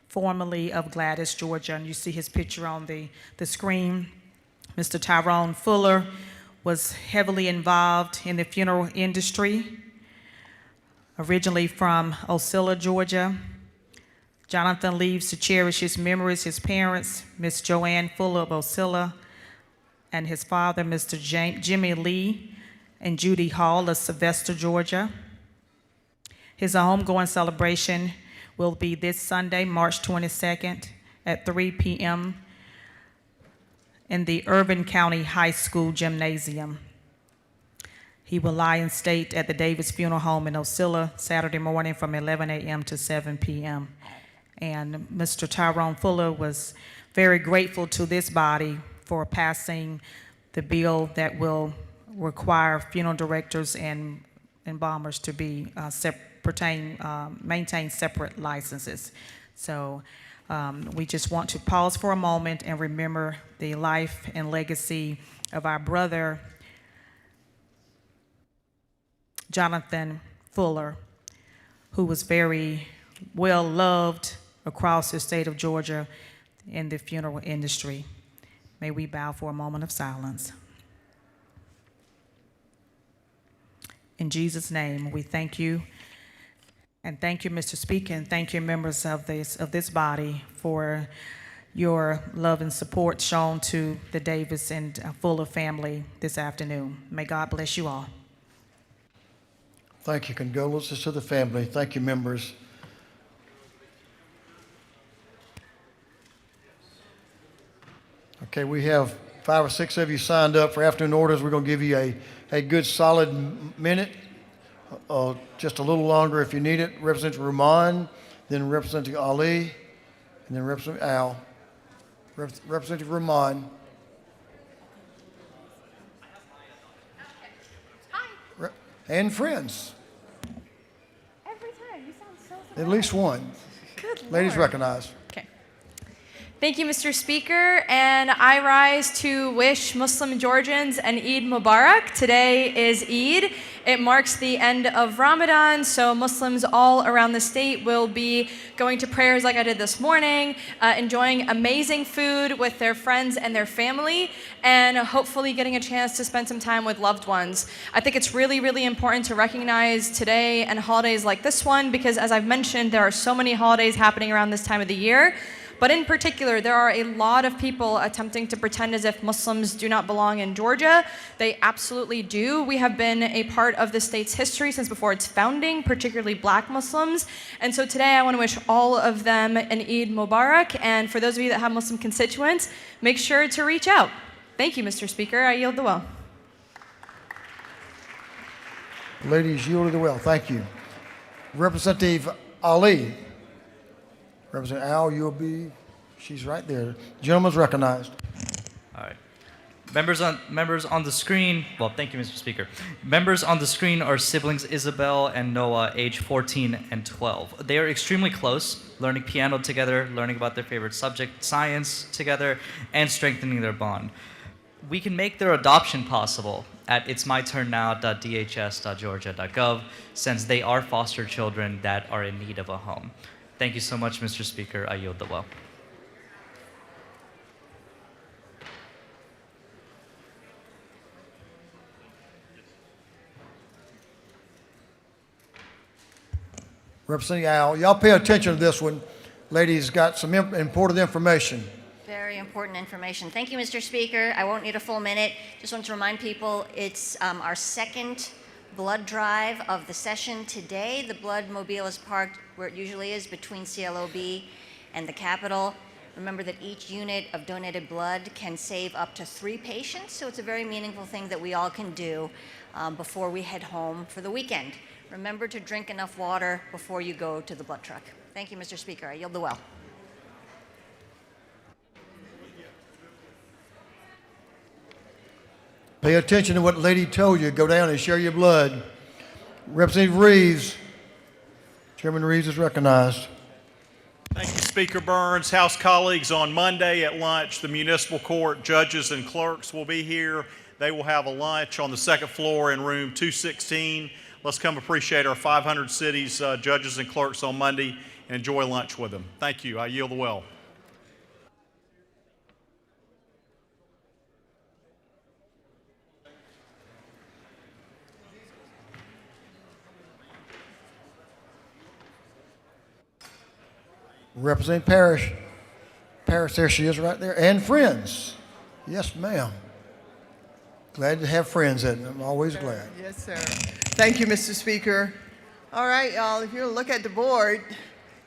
formerly of Gladys, Georgia. And you see his picture on the screen. Mr. Tyrone Fuller was heavily involved in the funeral industry, originally from Osceola, Georgia. Jonathan leaves to cherish his memories, his parents, Miss Joanne Fuller of Osceola, and his father, Mr. Jimmy Lee and Judy Hall of Sylvester, Georgia. His homegoing celebration will be this Sunday, March 22nd at 3 p.m. in the Irvin County High School Gymnasium. He will lie in state at the Davis Funeral Home in Osceola Saturday morning from 11 a.m. to 7 p.m. And Mr. Tyrone Fuller was very grateful to this body for passing the bill that will require funeral directors and embalmers to be maintain separate licenses. So we just want to pause for a moment and remember the life and legacy of our brother, Jonathan Fuller, who was very well loved across the state of Georgia in the funeral industry. May we bow for a moment of silence. In Jesus' name, we thank you. And thank you, Mr. Speaker, and thank you, members of this body, for your love and support shown to the Davis and Fuller family this afternoon. May God bless you all. Thank you. Condolences to the family. Thank you, members. Okay, we have 5 or 6 of you signed up for afternoon orders. We're going to give you a good solid minute, just a little longer if you need it. Representative Rahman, then Representative Ali, and then Representative Al. Representative Rahman. Hi. And friends. Every time. You sound so surprised. At least one. Good Ladies Lord. recognized. Thank you, Mr. Speaker, and I rise to wish Muslim Georgians an Eid Mubarak. Today is Eid. It marks the end of Ramadan, so Muslims all around the state will be going to prayers like I did this morning, enjoying amazing food with their friends and their family, and hopefully getting a chance to spend some time with loved ones. I think it's really, really important to recognize today and holidays like this one because, as I've mentioned, there are so many holidays happening around this time of the year. But in particular, there are a lot of people attempting to pretend as if Muslims do not belong in Georgia. They absolutely do. We have been a part of the state's history since before its founding, particularly black Muslims. And so today I want to wish all of them an Eid Mubarak. And for those of you that have Muslim constituents, make sure to reach out. Thank you, Mr. Speaker. I yield the well. Ladies, yield the well. Thank you. Representative Ali. Representative Al, she's right there. Gentleman's recognized. All right. Members on the screen, well, thank you, Mr. Speaker. Members on the screen are siblings Isabel and Noah, age 14 and 12. They are extremely close, learning piano together, learning about their favorite subject, science, together, and strengthening their bond. We can make their adoption possible at itsmyturnnow.dhs.georgia.gov, since they are foster children that are in need of a home. Thank you so much, Mr. Speaker. I yield the well. Representative Al, y'all pay attention to this one. Ladies got some important information. Very important information. Thank you, Mr. Speaker. I won't need a full minute. Just want to remind people it's our second blood drive of the session today. The blood mobile is parked where it usually is, between CLOB and the Capitol. Remember that each unit of donated blood can save up to 3 patients, so it's a very meaningful thing that we all can do. before we head home for the weekend. Remember to drink enough water before you go to the blood truck. Thank you, Mr. Speaker. I yield the well. Pay attention to what the lady told you. Go down and share your blood. Representative Reeves. Chairman Reeves is recognized. Thank you, Speaker Burns. House colleagues, on Monday at lunch, the municipal court judges and clerks will be here. They will have a lunch on the second floor in room 216. Let's come appreciate our 500 cities judges and clerks on Monday and enjoy lunch with them. Thank you. I yield the well. Representative Parrish. Parrish, there she is right there. And friends. Yes, ma'am. Glad to have friends, and I'm always glad. Yes, sir. Thank you, Mr. Speaker. All right, y'all, if you look at the board,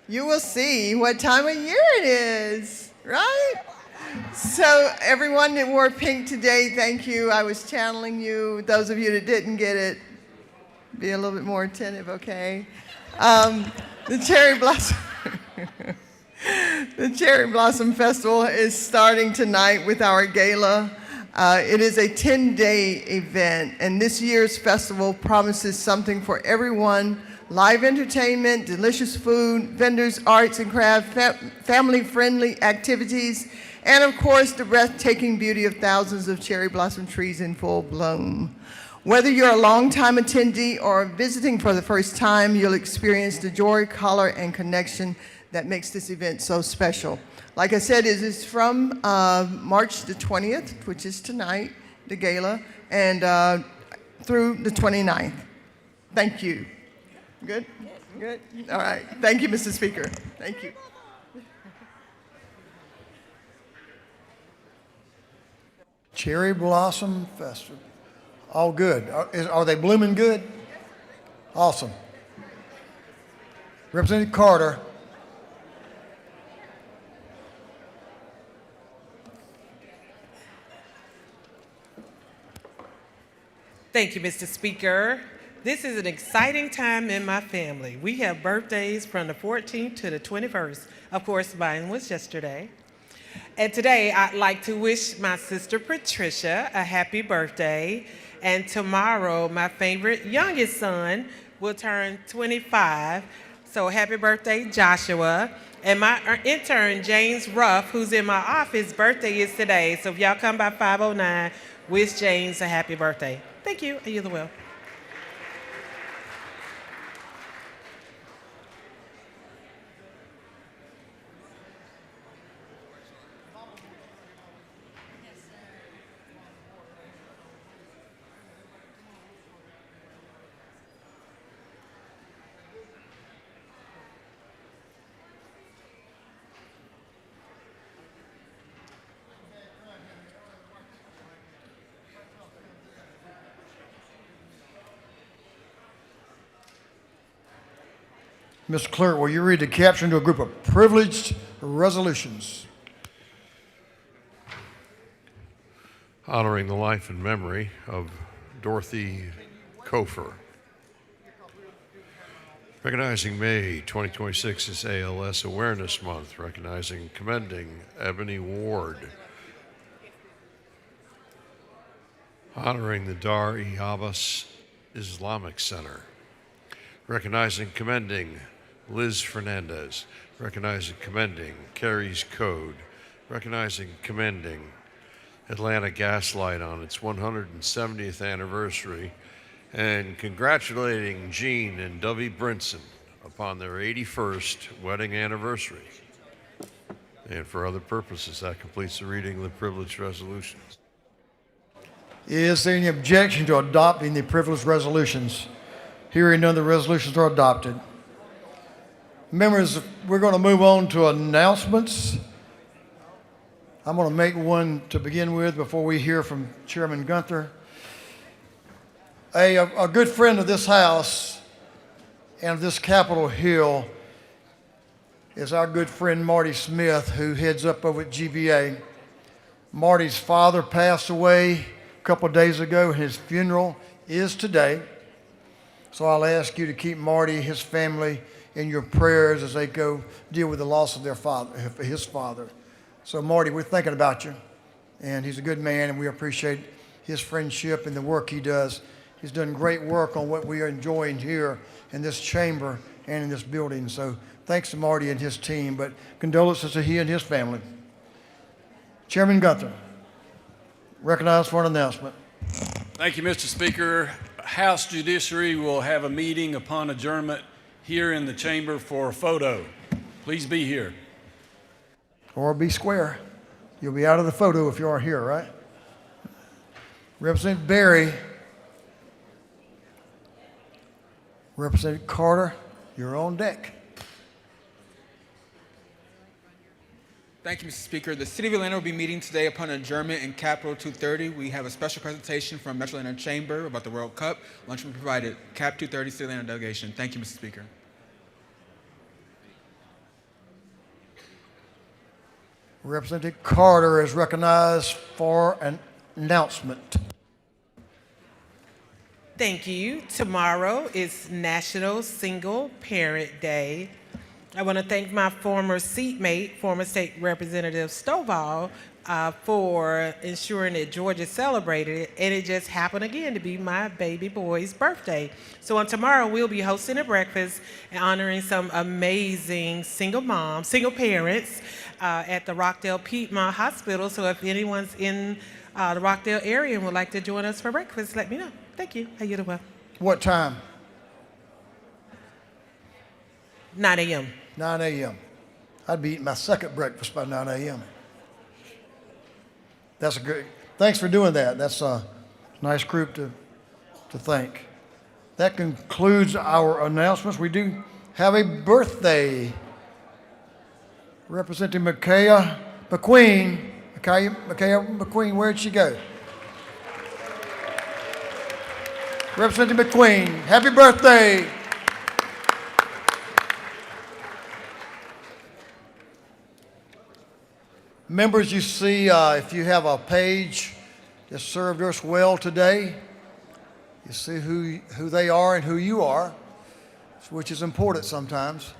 you will see what time of year it is, right? So everyone that wore pink today, thank you. I was channeling you. Those of you that didn't get it, be a little bit more attentive, okay? The Cherry Blossom. The Cherry Blossom Festival is starting tonight with our gala. It is a 10-day event, and this year's festival promises something for everyone: live entertainment, delicious food, vendors, arts and crafts, family-friendly activities, and of course, the breathtaking beauty of thousands of cherry blossom trees in full bloom. Whether you're a longtime attendee or visiting for the first time, you'll experience the joy, color, and connection that makes this event so special. Like I said, it is from March the 20th, which is tonight, the gala, and through the 29th. Thank you. Good? Good? All right. Thank you, Mr. Speaker. Thank you. Cherry Blossom Festival. All good. Are they blooming good? Awesome. Representative Carter. Thank you, Mr. Speaker. This is an exciting time in my family. We have birthdays from the 14th to the 21st. Of course, mine was yesterday. And today, I'd like to wish my sister Patricia a happy birthday. And tomorrow, my favorite youngest son will turn 25. So happy birthday, Joshua. And my intern, James Ruff, who's in my office, birthday is today. So if y'all come by 509, wish James a happy birthday. Thank you. I yield the will. Mr. Clerk, will you read the caption to a group of privileged resolutions? Honoring the life and memory of Dorothy Kofer. Recognizing May 2026 as ALS Awareness Month, recognizing and commending Ebony Ward. Honoring the Dar-e-Abbas Islamic Center. Recognizing and commending Liz Fernandez, recognizing and commending Carrie's Code, recognizing and commending Atlanta Gaslight on its 170th anniversary, and congratulating Jean and Dovey Brinson upon their 81st wedding anniversary. And for other purposes, that completes the reading of the privileged resolutions. Is there any objection to adopting the privileged resolutions? Hearing none, the resolutions are adopted. Members, we're going to move on to announcements. I'm going to make one to begin with before we hear from Chairman Gunther. A good friend of this House and of this Capitol Hill is our good friend Marty Smith, who heads up over at GBA. Marty's father passed away a couple of days ago. His funeral is today. So I'll ask you to keep Marty, his family, in your prayers as they go deal with the loss of their father, his father. So Marty, we're thinking about you, and he's a good man, and we appreciate his friendship and the work he does. He's done great work on what we are enjoying here in this chamber and in this building. So thanks to Marty and his team, but condolences to he and his family. Chairman Gunther, recognized for an announcement. Thank you, Mr. Speaker. House Judiciary will have a meeting upon adjournment here in the chamber for a photo. Please be here. Or be square. You'll be out of the photo if you are here, right? Representative Berry. Representative Carter, you're on deck. Thank you, Mr. Speaker. The City of Atlanta will be meeting today upon adjournment in Capitol 230. We have a special presentation from Metro Atlanta Chamber about the World Cup. Lunch will be provided. Cap 230, City of Atlanta delegation. Thank you, Mr. Speaker. Representative Carter is recognized for an announcement. Thank you. Tomorrow is National Single Parent Day. I want to thank my former seatmate, former State Representative Stovall, for ensuring that Georgia celebrated it, and it just happened again to be my baby boy's birthday. So on tomorrow, we'll be hosting a breakfast and honoring some amazing single moms, single parents at the Rockdale Piedmont Hospital. So if anyone's in the Rockdale area and would like to join us for breakfast, let me know. Thank you. How you doing? What time? 9 a.m. 9 a.m. I'd be eating my second breakfast by 9 a.m. That's a great, thanks for doing that. That's a nice group to thank. That concludes our announcements. We do have a birthday. Representative Micaiah McQueen, where'd she go? Representative McQueen, happy birthday. Members, you see, if you have a page that served us well today, you see who they are and who you are, which is important sometimes,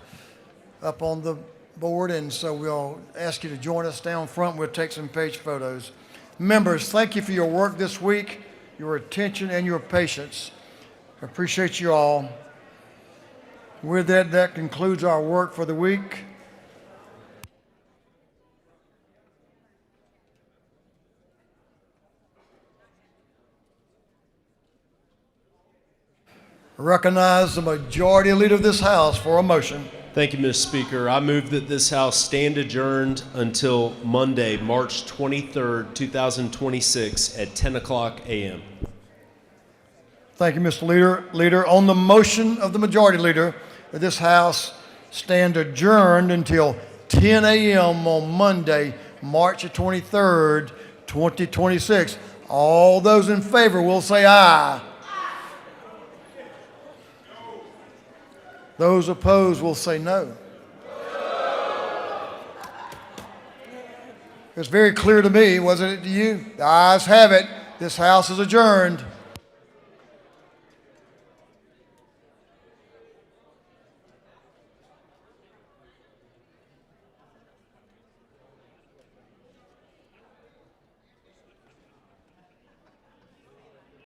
up on the board. And so we'll ask you to join us down front. We'll take some page photos. Members, thank you for your work this week, your attention, and your patience. I appreciate you all. With that, that concludes our work for the week. I recognize the majority leader of this House for a motion. Thank you, Mr. Speaker. I move that this House stand adjourned until Monday, March 23rd, 2026 at 10 o'clock a.m. Thank you, Mr. Leader. On the motion of the majority leader, that this House stand adjourned until 10 a.m. on Monday, March 23rd, 2026. All those in favor will say aye. Those opposed will say no. It's very clear to me, wasn't it to you? The ayes have it. This House is adjourned.